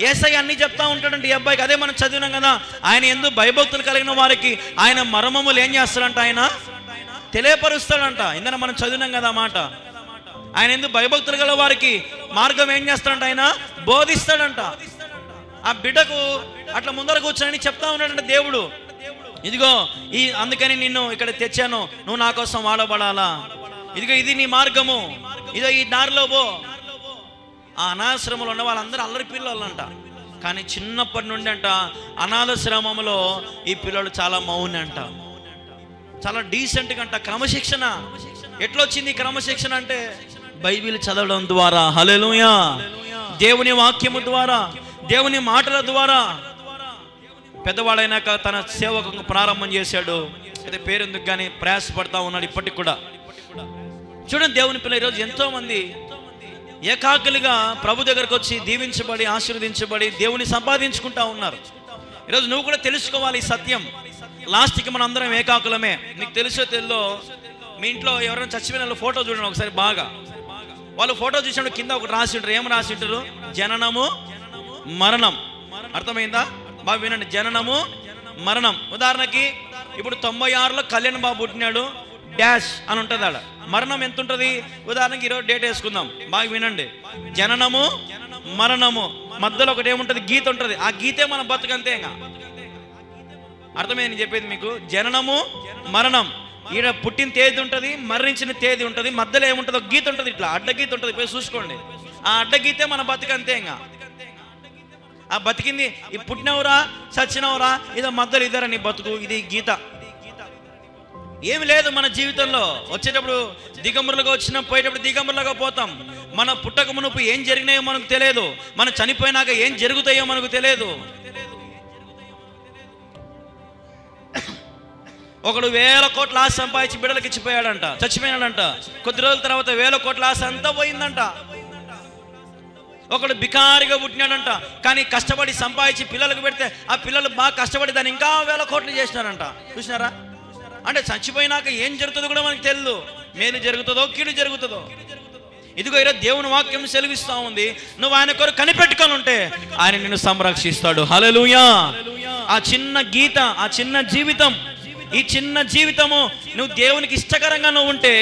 యేసయ్య అన్నీ చెప్తా ఉంటాడంట ఈ అబ్బాయికి. అదే మనం చదివినాం కదా, ఆయన యందు భయభక్తులు కలిగిన వారికి ఆయన మర్మములు ఏం చేస్తాడంట, ఆయన తెలియపరుస్తాడంట. ఇందన మనం చదివినాం కదా మాట. ఆయన ఎందుకు భయభక్తులు గల వారికి మార్గం ఏం చేస్తాడంట, ఆయన బోధిస్తాడంట. ఆ బిడ్డకు అట్లా ముందర కూర్చొని చెప్తా ఉన్నాడంట దేవుడు, ఇదిగో అందుకని నిన్ను ఇక్కడ తెచ్చాను, నువ్వు నా కోసం వాడబడాలా, ఇదిగో ఇది నీ మార్గము, ఇదో ఈ దారిలో పో. ఆ అనాథాశ్రమంలో ఉన్న వాళ్ళందరూ అల్లరి పిల్లలు అంట. కానీ చిన్నప్పటి నుండి అంట అనాథాశ్రమంలో ఈ పిల్లలు చాలా మౌని అంట, చాలా డీసెంట్గా అంట. క్రమశిక్షణ ఎట్లా వచ్చింది క్రమశిక్షణ అంటే బైబిల్ చదవడం ద్వారా, హల్లెలూయా, దేవుని వాక్యము ద్వారా, దేవుని మాటల ద్వారా. పెద్దవాడైనాక తన సేవకు ప్రారంభం చేశాడు. అయితే పేరెందుకు కానీ ప్రయాసపడతా ఉన్నాడు ఇప్పటికి కూడా. చూడండి దేవుని పిల్ల ఈరోజు ఎంతోమంది ఏకాకులుగా ప్రభు దగ్గరకు వచ్చి దీవించబడి ఆశీర్వదించబడి దేవుని సంపాదించుకుంటా ఉన్నారు. ఈరోజు నువ్వు కూడా తెలుసుకోవాలి ఈ సత్యం. లాస్ట్కి మనం అందరం ఏకాకులమే. నీకు తెలుసో తెల్లో, మీ ఇంట్లో ఎవరైనా చచ్చిపోయిన ఫోటో చూడండి ఒకసారి బాగా. వాళ్ళు ఫోటో చూసినప్పుడు కింద ఒకటి రాసి ఉంటారు. ఏం రాసి ఉంటారు? జననము మరణం. అర్థమైందా? బాగా వినండి, జననము మరణం. ఉదాహరణకి ఇప్పుడు 96లో కళ్యాణ్ బాబు పుట్టినాడు, డాష్ అని ఉంటుంది ఆడ. మరణం ఎంత ఉంటుంది? ఉదాహరణకి ఈరోజు డేట్ వేసుకుందాం, బాగా వినండి. జననము మరణము మధ్యలో ఒకటి ఏముంటుంది? గీత ఉంటుంది. ఆ గీతే మన బతుకంతే. ఇంకా అర్థమైంది నేను చెప్పేది మీకు. జననము మరణం, ఈడ పుట్టిన తేదీ ఉంటుంది, మరణించిన తేదీ ఉంటుంది, మధ్యలో ఏముంటుంది? గీత ఉంటుంది, ఇట్లా అడ్డ గీత ఉంటుంది. పోయి చూసుకోండి, ఆ అడ్డ గీతే మన బతుకంతే. ఇంకా ఆ బతికింది ఈ పుట్టినవరా చచ్చినవరా ఇదో మధ్యలో ఇద్దరా నీ బతుకు, ఇది గీత. ఏమి లేదు మన జీవితంలో. వచ్చేటప్పుడు దిగంబరులుగా వచ్చినా పోయేటప్పుడు దిగంబరులుగా పోతాం. మన పుట్టక మునుపు ఏం జరిగినాయో మనకు తెలియదు, మనం చనిపోయినాక ఏం జరుగుతాయో మనకు తెలియదు. ఒకడు 1000 కోట్ల ఆశ సంపాదించి బిడ్డలకు ఇచ్చిపోయాడంట, చచ్చిపోయాడంట. కొద్ది రోజుల తర్వాత 1000 కోట్ల ఆశ అంతా పోయిందంట. ఒకడు బికారిగా పుట్టినాడంట, కానీ కష్టపడి సంపాదించి పిల్లలకు పెడితే ఆ పిల్లలు బాగా కష్టపడి దాన్ని ఇంకా 1000 కోట్లు చేసినారంట. చూసినారా? అంటే చచ్చిపోయినాక ఏం జరుగుతుందో కూడా మనకు తెలియదు, మేలు జరుగుతుందో కీడు జరుగుతుందో. ఇదిగో ఈరోజు దేవుని వాక్యం సెలవిస్తూ ఉంది, నువ్వు ఆయన కొరకు కనిపెట్టుకొని ఉంటే ఆయన నిన్ను సంరక్షిస్తాడు. హల్లెలూయా. ఆ చిన్న గీత, ఆ చిన్న జీవితం, ఈ చిన్న జీవితము నువ్వు దేవునికి ఇష్టకరంగా నువ్వు ఉంటే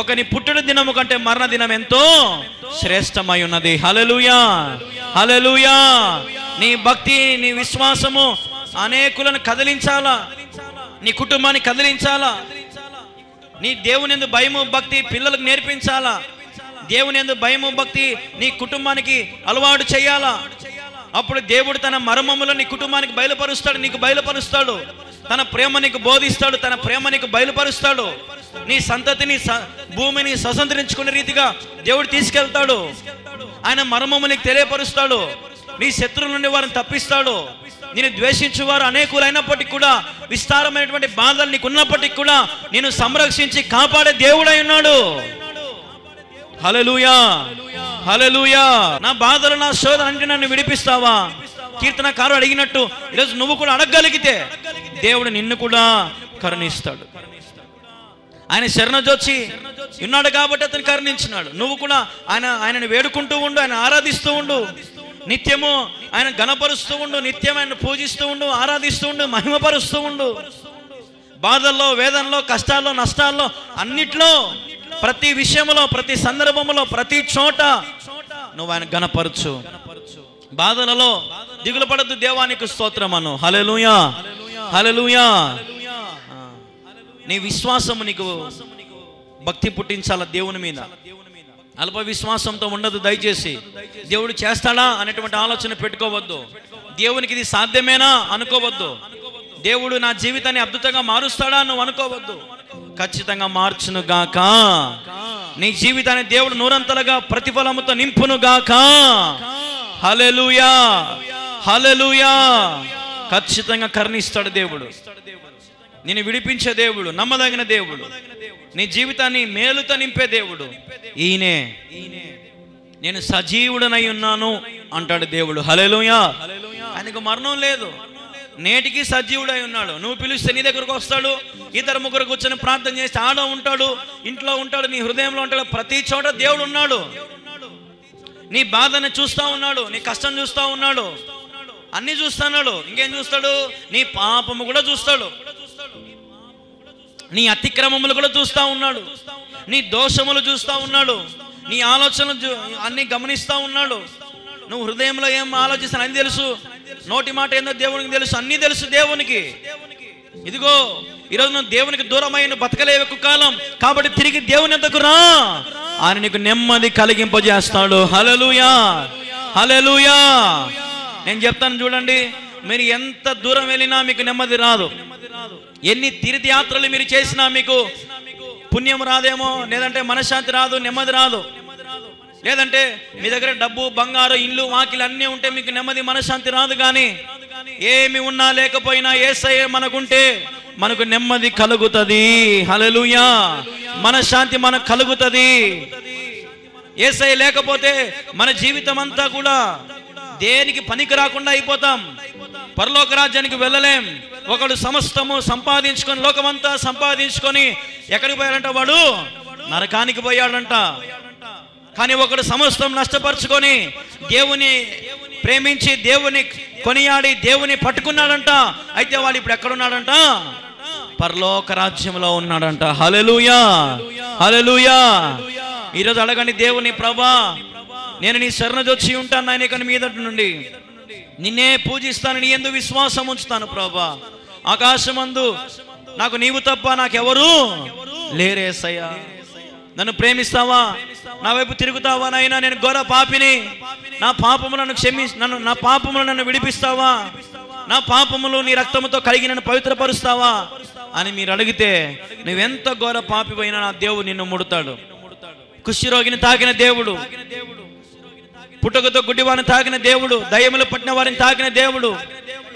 ఒకని పుట్టుడు దినము కంటే మరణ దినం ఎంతో శ్రేష్టమై ఉన్నది. హల్లెలూయా, హల్లెలూయా. నీ భక్తి, నీ విశ్వాసము అనేకులను కదిలించాలా, నీ కుటుంబాన్ని కదిలించాలా. నీ దేవుని యందు భయము భక్తి పిల్లలకు నేర్పించాలా. దేవుని యందు భయము భక్తి నీ కుటుంబానికి అలవాటు చేయాలా. అప్పుడు దేవుడు తన మర్మములు నీ కుటుంబానికి బయలుపరుస్తాడు, నీకు బయలుపరుస్తాడు. తన ప్రేమ నీకు బోధిస్తాడు, తన ప్రేమ నీకు బయలుపరుస్తాడు. నీ సంతతిని భూమిని స్వతంత్రించుకునే రీతిగా దేవుడు తీసుకెళ్తాడు. ఆయన మర్మము నీకు తెలియపరుస్తాడు. నీ శత్రువుల నుండి వారిని తప్పిస్తాడు. నేను ద్వేషించువారు అనేకులైనప్పటికీ కూడా, విస్తారమైనటువంటి బాధలు నీకు ఉన్నప్పటికీ కూడా నేను సంరక్షించి కాపాడే దేవుడై ఉన్నాడు. హల్లెలూయా, హల్లెలూయా. నా బాధలు నా శోధన అంటే నన్ను విడిపిస్తావా? కీర్తనకారుడు అడిగినట్టు ఈరోజు నువ్వు కూడా అడగగలిగితే దేవుడు నిన్ను కూడా కరుణిస్తాడు. ఆయన శరణజొచ్చి ఉన్నాడు కాబట్టి అతను కరుణించినాడు. నువ్వు కూడా ఆయనను వేడుకుంటూ ఉండు, ఆయన ఆరాధిస్తూ ఉండు, నిత్యము ఆయన ఘనపరుస్తూ ఉండు, నిత్యం ఆయన పూజిస్తూ ఉండు, ఆరాధిస్తూ ఉండు, మహిమపరుస్తూ ఉండు. బాధల్లో, వేదనలో, కష్టాల్లో, నష్టాల్లో, అన్నిట్లో, ప్రతి విషయంలో, ప్రతి సందర్భంలో, ప్రతి చోట నువ్వు ఆయన ఘనపరచు. బాధలలో దిగులు పడద్దు, దేవానికి స్తోత్రం అను. హల్లెలూయా, హల్లెలూయా. నీ విశ్వాసము నీకు భక్తి పుట్టించాల దేవుని మీద. అల్ప విశ్వాసంతో ఉండదు దయచేసి. దేవుడు చేస్తాడా అనేటువంటి ఆలోచన పెట్టుకోవద్దు. దేవునికి ఇది సాధ్యమేనా అనుకోవద్దు. దేవుడు నా జీవితాన్ని అద్భుతంగా మారుస్తాడా నువ్వు అనుకోవద్దు. ఖచ్చితంగా మార్చును గాక. నీ జీవితాన్ని దేవుడు నూరంతలుగా ప్రతిఫలముతో నింపును గాక. హల్లెలూయా, హల్లెలూయా. ఖచ్చితంగా కరుణిస్తాడు దేవుడు. నిన్ను విడిపించే దేవుడు, నమ్మదగిన దేవుడు. నీ జీవితాన్ని మేలుతో నింపే దేవుడు ఈయనే. నేను సజీవుడనై ఉన్నాను అంటాడు దేవుడు. హల్లెలూయా. ఆయనకు మరణం లేదు, నేటికి సజీవుడై ఉన్నాడు. నువ్వు పిలిస్తే నీ దగ్గరకు వస్తాడు. 2-3 కూర్చొని ప్రార్థన చేస్తే ఆడ ఉంటాడు, ఇంట్లో ఉంటాడు, నీ హృదయంలో ఉంటాడు. ప్రతి చోట దేవుడు ఉన్నాడు. నీ బాధని చూస్తూ ఉన్నాడు, నీ కష్టం చూస్తూ ఉన్నాడు, అన్ని చూస్తున్నాడు. ఇంకేం చూస్తాడు? నీ పాపము కూడా చూస్తాడు, నీ అతిక్రమములు కూడా చూస్తూ ఉన్నాడు, నీ దోషములు చూస్తూ ఉన్నాడు, నీ ఆలోచనలు అన్ని గమనిస్తూ ఉన్నాడు. నువ్వు హృదయంలో ఏం ఆలోచిస్తాను అని తెలుసు, నోటి మాట ఏందో దేవునికి తెలుసు, అన్నీ తెలుసు దేవునికి. ఇదిగో ఈరోజు నువ్వు దేవునికి దూరమైన బతకలేవు ఎక్కువ కాలం, కాబట్టి తిరిగి దేవుని ఎద్దకు రా, ఆయన నీకు నెమ్మది కలిగింపజేస్తాడు. హల్లెలూయా, హల్లెలూయా. నేను చెప్తాను చూడండి, మీరు ఎంత దూరం వెళ్ళినా మీకు నెమ్మది రాదు. ఎన్ని తీర్థయాత్రలు మీరు చేసినా మీకు పుణ్యం రాదేమో, లేదంటే మనశ్శాంతి రాదు, నెమ్మది రాదు. లేదంటే మీ దగ్గర డబ్బు, బంగారు, ఇల్లు, వాకిలు అన్నీ ఉంటే మీకు నెమ్మది, మనశ్శాంతి రాదు. కానీ ఏమి ఉన్నా లేకపోయినా యేసయ్య మనకుంటే మనకు నెమ్మది కలుగుతుంది. హల్లెలూయా. మనశ్శాంతి మనకు కలుగుతుంది. యేసయ్య లేకపోతే మన జీవితం అంతా కూడా దేనికి పనికి రాకుండా అయిపోతాం. పరలోక రాజ్యానికి వెళ్ళలేం. ఒకడు సమస్తము సంపాదించుకొని, లోకమంతా సంపాదించుకొని ఎక్కడికి పోయాడంట? వాడు నరకానికి పోయాడంట. కానీ ఒకడు సమస్తం నష్టపరుచుకొని దేవుని ప్రేమించి, దేవుని కొనియాడి, దేవుని పట్టుకున్నాడంట. అయితే వాడు ఇప్పుడు ఎక్కడున్నాడంట? పరలోక రాజ్యంలో ఉన్నాడంట. హల్లెలూయా, హల్లెలూయా. ఈరోజు అడగండి దేవుని, ప్రభా నేను నీ శరణుజొచ్చి ఉంటాను నాయన, ఇక మీదట నుండి నిన్నే పూజిస్తాను, నీ యందు విశ్వాసం ఉంచుతాను. ప్రభా ఆకాశమందు నాకు నీవు తప్ప నాకెవరు లేరేసయ్యా. నన్ను ప్రేమిస్తావా? నా వైపు తిరుగుతావా నాయనా? నేను ఘోర పాపిని, నా పాపములను నా పాపములను నన్ను విడిపిస్తావా? నా పాపములు నీ రక్తముతో కడిగి నన్ను పవిత్రపరుస్తావా అని మీరు అడిగితే, నువ్వెంత ఘోర పాపివైనా నా దేవుడు నిన్ను ముడతాడు. కుష్ఠరోగిని తాకిన దేవుడు, పుట్టుకతో గుడ్డివారిని తాకిన దేవుడు, దయ్యములు పట్టిన వారిని తాకిన దేవుడు,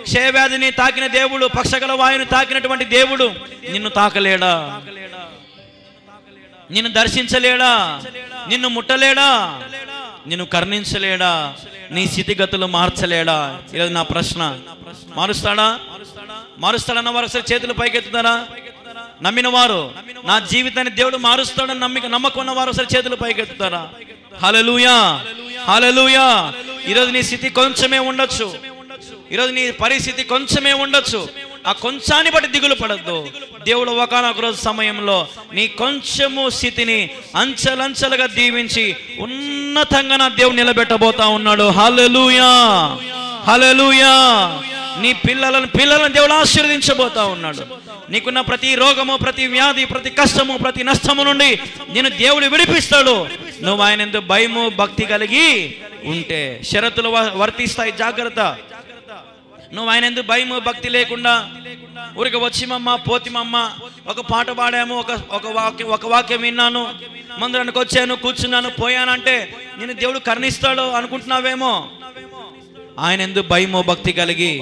క్షయవ్యాధిని తాకిన దేవుడు, పక్షగల వాయుని తాకినటువంటి దేవుడు నిన్ను తాకలేడా? నిన్ను దర్శించలేడా? నిన్ను ముట్టలేడా? నిన్ను కరుణించలేడా? నీ స్థితిగతులు మార్చలేడా? ఈరోజు నా ప్రశ్న, మారుస్తాడా? మారుస్తాడన్న వారు ఒకసారి చేతులు పైకెత్తుతారా? నమ్మిన వారు, నా జీవితాన్ని దేవుడు మారుస్తాడని నమ్మకం ఉన్న వారు ఒకసారి చేతులు పైకెత్తుతారా? హల్లెలూయా, హల్లెలూయా. ఈరోజు నీ స్థితి కొంచెమే ఉండొచ్చు, ఈరోజు నీ పరిస్థితి కొంచెమే ఉండొచ్చు. ఆ కొంచాన్ని బట్టి దిగులు పడద్దు. దేవుడు ఒకానొక రోజు సమయంలో నీ కొంచెము స్థితిని అంచెలంచెలుగా దీవించి ఉన్నతంగా నా దేవుడు నిలబెట్టబోతా ఉన్నాడు. హల్లెలూయా, హల్లెలూయా. నీ పిల్లలను దేవుడు ఆశీర్వదించబోతా ఉన్నాడు. నీకున్న ప్రతి రోగము, ప్రతి వ్యాధి, ప్రతి కష్టము, ప్రతి నష్టము నుండి నేను దేవుడు విడిపిస్తాడు. నువ్వు ఆయన యందు భయము, భక్తి కలిగి ఉంటే. షరతులు వర్తిస్తాయి, జాగ్రత్త. నువ్వు ఆయన యందు భయము, భక్తి లేకుండా ఊరికి వచ్చిమమ్మ పోతిమమ్మ, ఒక పాట పాడాము, ఒక వాక్యం విన్నాను, మందిరానికి వచ్చాను, కూర్చున్నాను, పోయానంటే నేను దేవుడు కరుణిస్తాడు అనుకుంటున్నావేమో. ఆయన యందు భయము, భక్తి కలిగి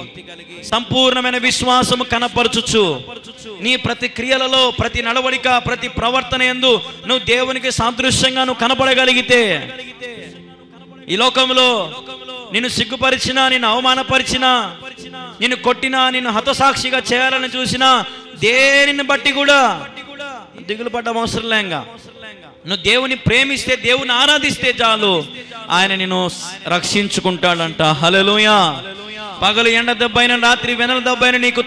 సంపూర్ణమైన విశ్వాసము కనపరచుచు నీ ప్రతి క్రియలలో, ప్రతి నడవడిక, ప్రతి ప్రవర్తన యందు నువ్వు దేవునికి సాదృశ్యంగా నువ్వు కనపడగలిగితే, ఈ లోకంలో నిన్ను సిగ్గుపరిచినా, నిన్ను అవమానపరిచినా, నిన్ను కొట్టినా, నిన్ను హతసాక్షిగా చేయాలని చూసినా, దేనిని బట్టి కూడా దిగులు పడ్డం అవసరం లేక నువ్వు దేవుని ప్రేమిస్తే, దేవుని ఆరాధిస్తే చాలు, ఆయన నిన్ను రక్షించుకుంటాడంట. హల్లెలూయా. పగలు ఎండ దెబ్బైన, రాత్రి వెనల దెబ్బైన నీకు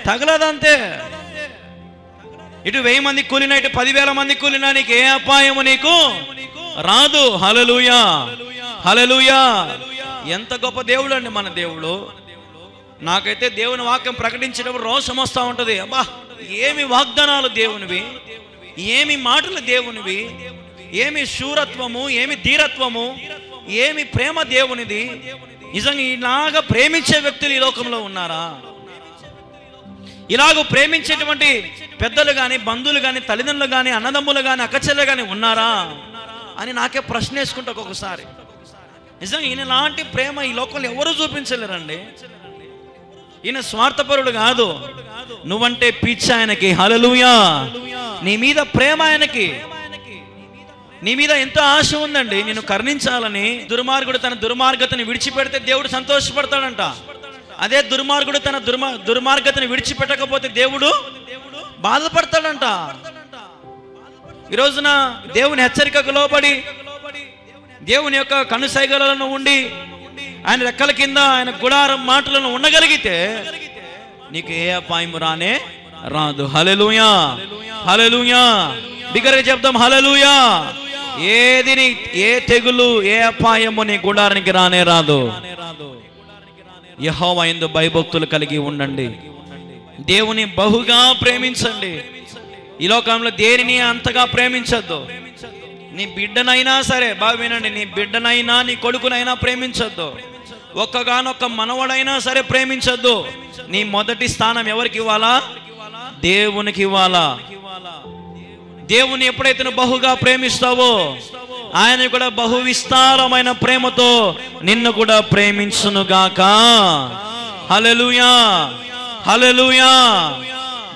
తగలదంతే. ఇటు 1000 మంది కూలినా, ఇటు 10,000 మంది కూలినా నీకు ఏ అపాయము నీకు రాదు. హల్లెలూయా, హల్లెలూయా. ఎంత గొప్ప దేవుడు అండి మన దేవుడు. నాకైతే దేవుని వాక్యం ప్రకటించేటప్పుడు రోషం వస్తూ ఉంటుంది. అబ్బా, ఏమి వాగ్దానాలు దేవునివి, ఏమి మాటలు దేవునివి, ఏమి శూరత్వము, ఏమి ధీరత్వము, ఏమి ప్రేమ దేవునిది. నిజంగా ఇలాగా ప్రేమించే వ్యక్తులు ఈ లోకంలో ఉన్నారా? ఇలాగ ప్రేమించేటువంటి పెద్దలు కానీ, బంధువులు కానీ, తల్లిదండ్రులు కానీ, అన్నదమ్ములు కానీ, అక్కచెల్లెలు కానీ ఉన్నారా అని నాకే ప్రశ్న వేసుకుంటా ఒక్కొక్కసారి. నిజంగా ఈయన లాంటి ప్రేమ ఈ లోకంలో ఎవరు చూపించలేరండి. ఈయన స్వార్థపరుడు కాదు, నువ్వంటే పిచ్చి ఆయనకి. హల్లెలూయా. నీ మీద ప్రేమ ఆయనకి, నీ మీద ఎంతో ఆశ ఉందండి నిన్ను కరుణించాలని. దుర్మార్గుడు తన దుర్మార్గతని విడిచిపెడితే దేవుడు సంతోషపడతాడంట. అదే దుర్మార్గుడు తన దుర్మార్గతని విడిచిపెట్టకపోతే దేవుడు బాధపడతాడంట. ఈ రోజున దేవుని హెచ్చరికకు లోబడి దేవుని యొక్క కనుసైగలను ఉండి ఆయన రెక్కల కింద ఆయన గుడారం మాటలను ఉండగలిగితే నీకు ఏ అపాయం రానే రాదు. హల్లెలూయా, హల్లెలూయా. బిగ్గరగా చెప్దాం హల్లెలూయా. ఏ తెగులు ఏ అపాయము నీ గుడారానికి రానే రాదు. యెహోవా యందు భయభక్తులు కలిగి ఉండండి, దేవుని బహుగా ప్రేమించండి. ఈ లోకంలో దేనిని అంతగా ప్రేమించొద్దు. నీ బిడ్డనైనా సరే, బాగా వినండి, నీ బిడ్డనైనా నీ కొడుకునైనా ప్రేమించొద్దు. ఒక్కగానొక్క మనవడైనా సరే ప్రేమించొద్దు. నీ మొదటి స్థానం ఎవరికి ఇవ్వాలా? దేవునికి ఇవ్వాలా. దేవుని ఎప్పుడైతే నువ్వు బహుగా ప్రేమిస్తావో ఆయన కూడా బహు విస్తారమైన ప్రేమతో నిన్ను కూడా ప్రేమించునుగాక. హల్లెలూయా, హల్లెలూయా.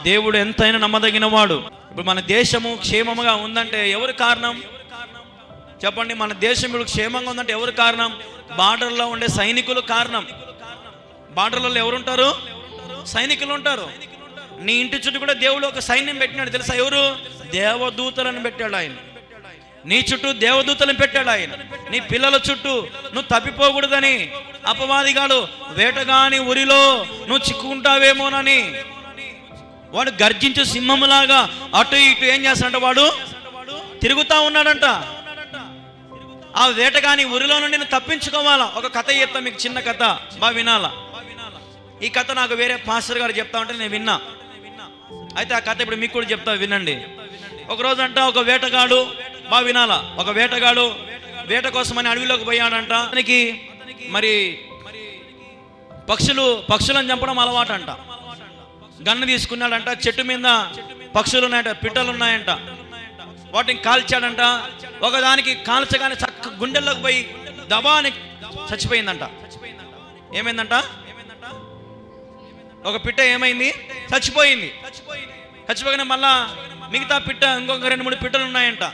దేవుడు ఎంతైనా నమ్మదగిన వాడు. ఇప్పుడు మన దేశము క్షేమముగా ఉందంటే ఎవరు కారణం చెప్పండి? మన దేశం ఇప్పుడు క్షేమంగా ఉందంటే ఎవరు కారణం? బార్డర్లో ఉండే సైనికులు కారణం. బార్డర్లలో ఎవరుంటారు? సైనికులు ఉంటారు. నీ ఇంటి చుట్టూ కూడా దేవుడు ఒక సైన్యం పెట్టినాడు తెలుసా? ఎవరు? దేవదూతలను పెట్టాడు ఆయన. నీ చుట్టూ దేవదూతలను పెట్టాడు ఆయన. నీ పిల్లల చుట్టూ నువ్వు తప్పిపోకూడదని అపవాదిగాడు వేటగాని ఉరిలో నువ్వు చిక్కుకుంటావేమోనని వాడు గర్జించు సింహములాగా అటు ఇటు ఏం చేస్తాడంట? వాడు తిరుగుతా ఉన్నాడంట. ఆ వేటగాని ఉరిలో నుండి నేను తప్పించుకోవాలా. ఒక కథ చెప్తా మీకు, చిన్న కథ, బాగా వినాలా. ఈ కథ నాకు వేరే పాస్టర్ గారు చెప్తా ఉంటే నేను విన్నా. అయితే ఆ కథ ఇప్పుడు మీకు కూడా చెప్తా, వినండి. ఒకరోజు అంట ఒక వేటగాడు, బాగా వినాలా, ఒక వేటగాడు వేట కోసమని అడవిలోకి పోయాడంట. అతనికి మరి పక్షులను చంపడం అలవాటు అంట. గన్ను తీసుకున్నాడంట. చెట్టు మీద పక్షులు ఉన్నాయంట, పిట్టలు ఉన్నాయంట. వాటిని కాల్చాడంట. ఒకదానికి కాల్చగానే చక్క గుండెల్లోకి పోయి దబాని చచ్చిపోయిందంట. ఏమైందంట? ఒక పిట్ట ఏమైంది? చచ్చిపోయింది. చచ్చిపోగానే మళ్ళా మిగతా పిట్ట ఇంకొక 2-3 పిట్టలు ఉన్నాయంట.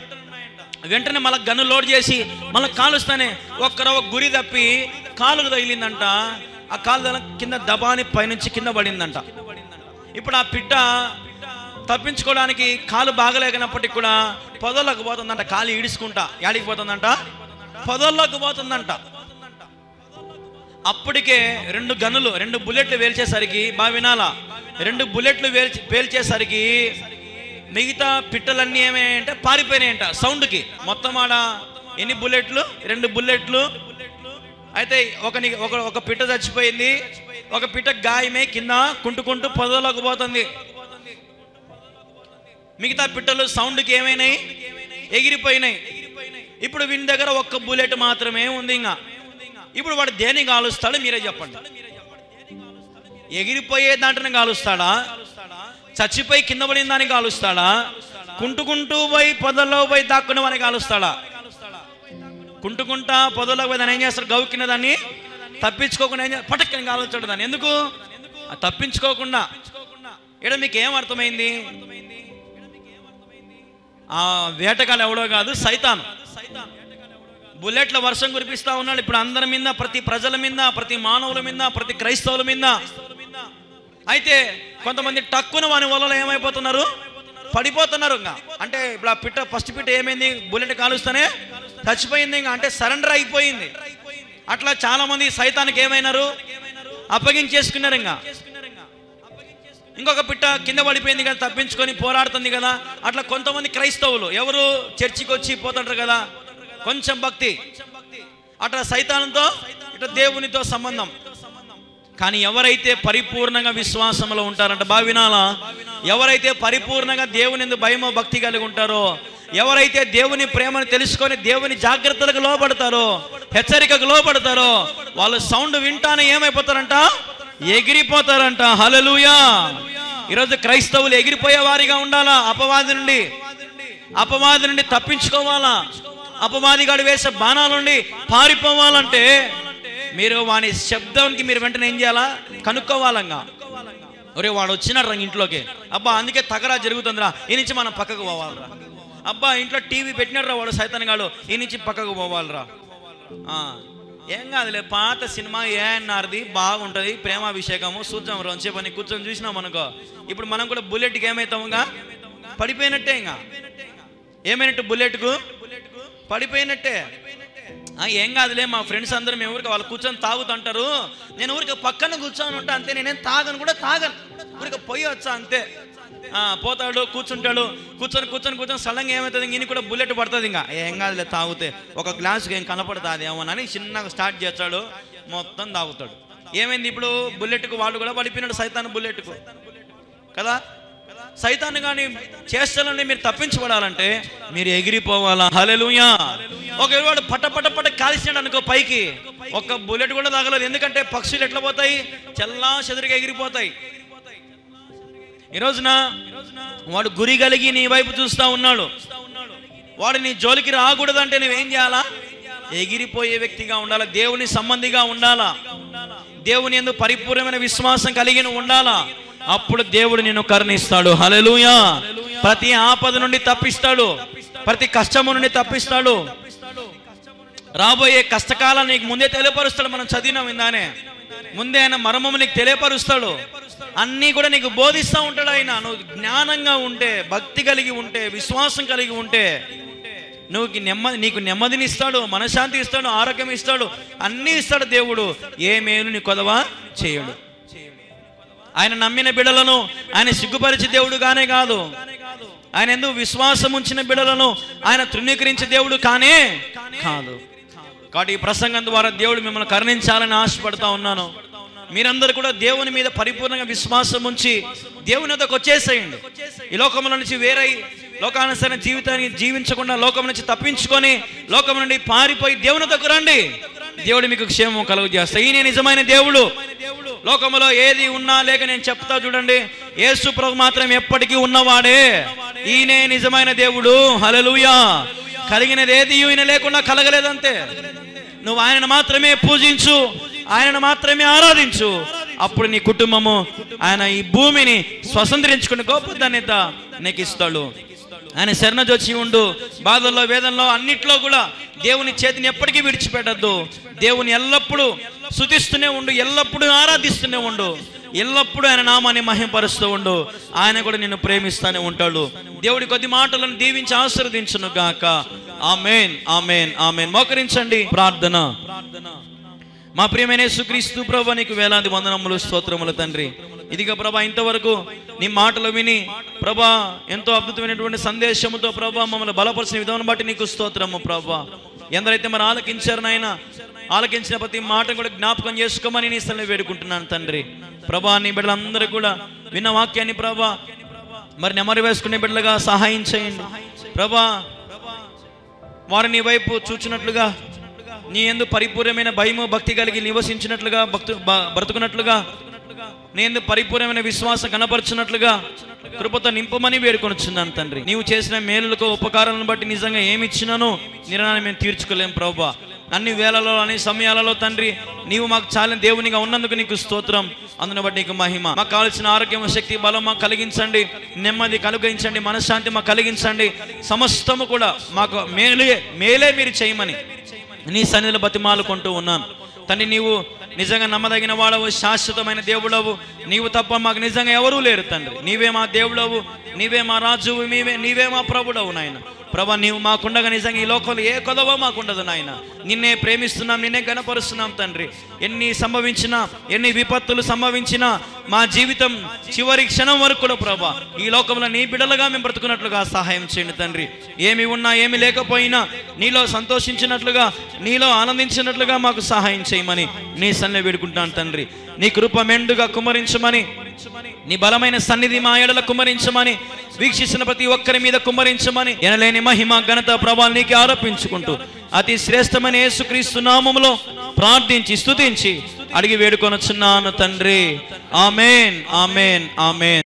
వెంటనే మళ్ళీ గన్ను లోడ్ చేసి మళ్ళీ కాలుస్తానే ఒక గురి తప్పి కాలుకు తగిలిందంట. ఆ కాలు కింద దబాని పైనుంచి కింద పడిందంట. ఇప్పుడు ఆ పిట్ట తప్పించుకోవడానికి కాలు బాగలేకనప్పటికి కూడా పొదల్లోకి పోతుందంట. కాలు ఈడుచుకుంటా యాడికి పోతుందంట? పొదల్లోకి పోతుందంట. అప్పటికే 2 బుల్లెట్లు వేల్చేసరికి, బాగా వినాలా, 2 బుల్లెట్లు పేల్చేసరికి మిగతా పిట్టలన్నీ ఏమేంటే పారిపోయినాయంట సౌండ్కి. మొత్తం ఆడ ఎన్ని బుల్లెట్లు? 2 బుల్లెట్లు. అయితే ఒక పిట్ట చచ్చిపోయింది. ఒక పిట్ట గాయమే కింద కుంటుకుంటూ పొదలోకి పోతుంది. మిగతా పిట్టలు సౌండ్కి ఏమైనాయి? ఎగిరిపోయినాయి. ఇప్పుడు వీని దగ్గర 1 బుల్లెట్ మాత్రమే ఉంది. ఇప్పుడు వాడు దేన్ని కాలుస్తాడు మీరే చెప్పండి? ఎగిరిపోయే దాంట్ని కాలుస్తాడా? చచ్చిపోయి కింద పడిన దాన్ని కాలుస్తాడా? కుంటుకుంటూ పోయి పొదల్లో పోయి దాక్కున్న వాడిని కాలుస్తాడా? కుంటుకుంటా పొదల్లో పోయి దాన్ని ఏం చేస్తాడు? గౌకిన దాన్ని తప్పించుకోకుండా ఏం చేస్తాడు? పటక్కని కాలుస్తాడు దాన్ని. ఎందుకు? తప్పించుకోకుండా. ఇక్కడ మీకు ఏం అర్థమైంది? ఆ వేటగాడు ఎవడో కాదు, సైతాను. బుల్లెట్ల వర్షం కురిపిస్తా ఉన్నాడు ఇప్పుడు అందరి మీద, ప్రతి ప్రజల మీద, ప్రతి మానవుల మీద, ప్రతి క్రైస్తవుల మీద. అయితే కొంతమంది టక్కున వాని వల్ల ఏమైపోతున్నారు? పడిపోతున్నారు. అంటే ఇప్పుడు ఆ పిట్ట, ఫస్ట్ పిట్ట ఏమైంది? బుల్లెట్ కాలుస్తూనే చచ్చిపోయింది. అంటే సరెండర్ అయిపోయింది. అట్లా చాలా మంది సైతానికి ఏమైనారు? అప్పగించేసుకున్నారు. ఇంకొక పిట్ట కింద పడిపోయింది కదా, తప్పించుకొని పోరాడుతుంది కదా. అట్లా కొంతమంది క్రైస్తవులు ఎవరు చర్చికి వచ్చి పోతుంటారు కదా, కొంచెం భక్తి, అట్లా సైతానంతో ఇట్లా దేవునితో సంబంధం. కానీ ఎవరైతే పరిపూర్ణంగా విశ్వాసంలో ఉంటారంట, బాగా వినాలా, ఎవరైతే పరిపూర్ణంగా దేవుని యందు భయమో భక్తి కలిగి ఉంటారో, ఎవరైతే దేవుని ప్రేమను తెలుసుకొని దేవుని జాగ్రత్తలకు లోపడతారో, హెచ్చరికకు లోపడతారో, వాళ్ళు సౌండ్ వింటానే ఏమైపోతారంట? ఎగిరిపోతారంట. హల్లెలూయా. ఈరోజు క్రైస్తవులు ఎగిరిపోయే వారిగా ఉండాలా. అపవాది నుండి తప్పించుకోవాలా. అపవాదిగాడు వేసే బాణాల నుండి పారిపోవాలంటే మీరు వాని శబ్దానికి మీరు వెంటనే ఏం చేయాలా? కనుక్కోవాలంగా. ఒరే వాడు వచ్చినాడు రా ఇంట్లోకి, అబ్బా అందుకే తగరా జరుగుతుందిరా, ఈ నుంచి మనం పక్కకు పోవాలరా. అబ్బా ఇంట్లో టీవీ పెట్టినాడు రా వాడు సైతాన్గాడు, ఈ నుంచి పక్కకు పోవాలరా. ఏం కాదులే, పాత సినిమా ఏఎన్ఆర్ది బాగుంటుంది, ప్రేమాభిషేకము చూద్దాం రోజే పని కూర్చొని చూసినాం అనుకో. ఇప్పుడు మనం కూడా బుల్లెట్కి ఏమవుతాముగా? పడిపోయినట్టే. ఇంకా ఏమైనట్టు? బుల్లెట్కు పడిపోయినట్టే. ఏం కాదులే, మా ఫ్రెండ్స్ అందరూ మేము ఊరికి వాళ్ళు కూర్చొని తాగుతుంటారు, నేను ఊరికి పక్కన కూర్చొని ఉంటా అంతే, నేనేం తాగను కూడా తాగను, ఊరికి పోయి వచ్చా అంతే. పోతాడు, కూర్చుంటాడు, కూర్చొని సడన్గా ఏమవుతుంది? ఈయన కూడా బుల్లెట్ పడుతుంది. ఇంకా ఏం కాదులే తాగితే ఒక గ్లాసుకి ఏం కనపడుతుంది ఏమోనని చిన్నగా స్టార్ట్ చేస్తాడు, మొత్తం తాగుతాడు. ఏమైంది ఇప్పుడు? బుల్లెట్కు వాడు కూడా పడిపోయినాడు, సైతాన్ బుల్లెట్కు కదా. సైతాన్ని కానీ చేష్టలని మీరు తప్పించబడాలంటే మీరు ఎగిరిపోవాలా. హల్లెలూయా. ఒకవేళ వాడు పట్ట కాల్చినాడు అనుకో పైకి, ఒక్క బుల్లెట్ కూడా తగలదు. ఎందుకంటే పక్షులు ఎట్లా పోతాయి? చల్లా చెదురుగా ఎగిరిపోతాయి. ఈ రోజున వాడు గురి కలిగి నీ వైపు చూస్తూ ఉన్నాడు, వాడు నీ జోలికి రాకూడదంటే నువ్వేం చేయాలా? ఎగిరిపోయే వ్యక్తిగా ఉండాలా, దేవుని సంబంధిగా ఉండాలా, దేవుని యందు పరిపూర్ణమైన విశ్వాసం కలిగి ఉండాలా. అప్పుడు దేవుడు నిన్ను కరుణిస్తాడు. హల్లెలూయా. ప్రతి ఆపద నుండి తప్పిస్తాడు, ప్రతి కష్టము నుండి తప్పిస్తాడు. రాబోయే కష్టకాలాన్ని నీకు ముందే తెలియపరుస్తాడు. మనం చదివినాం ఇందానే, ముందే ఆయన మర్మము నీకు తెలియపరుస్తాడు, అన్నీ కూడా నీకు బోధిస్తూ ఉంటాడు ఆయన. నువ్వు జ్ఞానంగా ఉంటే, భక్తి కలిగి ఉంటే, విశ్వాసం కలిగి ఉంటే నీకు నెమ్మదిని ఇస్తాడు, మనశ్శాంతి ఇస్తాడు, ఆరోగ్యం ఇస్తాడు, అన్నీ ఇస్తాడు దేవుడు. ఏ మేలు నీ కొదవా చేయడు. ఆయన నమ్మిన బిడ్డలను ఆయన సిగ్గుపరిచే దేవుడుగానే కాదు, ఆయన ఎందుకు విశ్వాసం ఉంచిన బిడ్డలను ఆయన తృణీకరించే దేవుడు కానే కాదు. కాబట్టి ఈ ప్రసంగం ద్వారా దేవుడు మిమ్మల్ని కరుణించాలని ఆశపడతా ఉన్నాను. మీరందరూ కూడా దేవుని మీద పరిపూర్ణంగా విశ్వాసం ఉంచి దేవుని వద్దకు వచ్చేసేయండి. ఈ లోకంలో నుంచి వేరై లోకానుసరణ జీవితాన్ని జీవించకుండా లోకం నుంచి తప్పించుకొని లోకం నుండి పారిపోయి దేవుని వద్దకు రండి. దేవుడు మీకు క్షేమం కలుగు చేస్తాడు. ఈయన నిజమైన దేవుడు. లోకంలో ఏది ఉన్నా లేక నేను చెప్తా చూడండి, యేసు ప్రభు మాత్రం ఎప్పటికీ ఉన్నవాడే. ఈయనే నిజమైన దేవుడు. హల్లెలూయా. కలిగినది ఏది ఈయన లేకుండా కలగలేదంతే. నువ్వు ఆయనను మాత్రమే పూజించు, ఆయనను మాత్రమే ఆరాధించు, అప్పుడు నీ కుటుంబము ఆయన ఈ భూమిని స్వతంత్రించుకునే గొప్ప ధన్యత నీకు ఇస్తాడు. ఆయన శరణజొచ్చి ఉండు. బాధల్లో వేదనలో అన్నిట్లో కూడా దేవుని చేతిని ఎప్పటికీ విడిచిపెట్టద్దు. దేవుని ఎల్లప్పుడూ స్తుతిస్తూనే ఉండు, ఎల్లప్పుడూ ఆరాధిస్తూనే ఉండు, ఎల్లప్పుడూ ఆయన నామాన్ని మహిమపరుస్తూ ఉండు. ఆయన కూడా నిన్ను ప్రేమిస్తూనే ఉంటాడు. దేవుడి కొద్ది మాటలను దీవించి ఆశీర్వదించును గాక. ఆమేన్, ఆమేన్, ఆమేన్. మోకరించండి. ప్రార్థన. మా ప్రియమైన యేసుక్రీస్తు ప్రభువా, నీకు వేలాది వందనములు, స్తోత్రములు తండ్రి. ఇదిగో ప్రభా, ఇంతవరకు నీ మాటలు విని ప్రభా ఎంతో అద్భుతమైనటువంటి సందేశముతో ప్రభా మమ్మల్ని బలపరిచిన విధానం బట్టి నీకు స్తోత్రము ప్రభా. ఎందరైతే మరి ఆలకించారు నాయన, ఆలకించిన ప్రతి మాట కూడా జ్ఞాపకం చేసుకోమని నీ స్థలంలో వేడుకుంటున్నాను తండ్రి. ప్రభా, నీ బిడ్డలందరూ కూడా విన్న వాక్యాన్ని ప్రభా మరి నెమరు వేసుకునే బిడ్డలుగా సహాయం చేయండి ప్రభా. వారు నీ వైపు చూచినట్లుగా, నీ యందు పరిపూర్ణమైన భయము భక్తి కలిగి నివసించినట్లుగా, బ్రతుకున్నట్లుగా, నీ యందు పరిపూర్ణమైన విశ్వాసం కనపరచినట్లుగా కృపతో నింపమని వేడుకొనిచున్నాను తండ్రి. నీవు చేసిన మేలులకు ఉపకారాలను బట్టి నిజంగా ఏమి ఇచ్చినానో నిరాన్ని మేము తీర్చుకోలేం ప్రభా. అన్ని వేళలలో అన్ని సమయాలలో తండ్రి నీవు మాకు చాలిన దేవునిగా ఉన్నందుకు నీకు స్తోత్రం. అందుని బట్టి నీకు మహిమ. మాకు కావాల్సిన ఆరోగ్యం, శక్తి, బలం మాకు కలిగించండి, నెమ్మది కలిగించండి, మనశ్శాంతి మాకు కలిగించండి. సమస్తము కూడా మాకు మేలే మీరు చేయమని నీ సన్నిధిలో బతిమాలుకుంటూ ఉన్నాను తండ్రి. నీవు నిజంగా నమ్మదగిన వాడవు, శాశ్వతమైన దేవుడవు. నీవు తప్ప మాకు నిజంగా ఎవరూ లేరు తండ్రి. నీవే మా దేవుడవు, నీవే మా రాజువు, నీవే మా ప్రభుడవు నాయన. ప్రభా, నీవు మాకుండగా నిజంగా ఈ లోకంలో ఏ కొదవో మాకుండదు నాయన. నిన్నే ప్రేమిస్తున్నాం, నిన్నే గణపరుస్తున్నాం తండ్రి. ఎన్ని సంభవించినా, ఎన్ని విపత్తులు సంభవించినా మా జీవితం చివరి క్షణం వరకు కూడా ప్రభా ఈ లోకంలో నీ బిడ్డలుగా మేము బ్రతుకున్నట్లుగా సహాయం చేయండి తండ్రి. ఏమి ఉన్నా ఏమి లేకపోయినా నీలో సంతోషించినట్లుగా, నీలో ఆనందించినట్లుగా మాకు సహాయం చేయమని నీ సన్నిధిలో వేడుకుంటున్నాను తండ్రి. నీ కృప మెండుగా కుమ్మరించమని, నీ బలమైన సన్నిధి మా ఎడల కుమ్మరించమని, వీక్షిస్తున్న ప్రతి ఒక్కరి మీద కుమ్మరించమని, ఎనలేని మహిమ ఘనత ప్రభావాలు నీకే ఆరోపించుకుంటూ అతి శ్రేష్టమైన యేసుక్రీస్తు నామములో ప్రార్థించి స్తుతించి అడిగి వేడుకొనొచ్చున్నాను తండ్రి. ఆమేన్, ఆమేన్, ఆమేన్.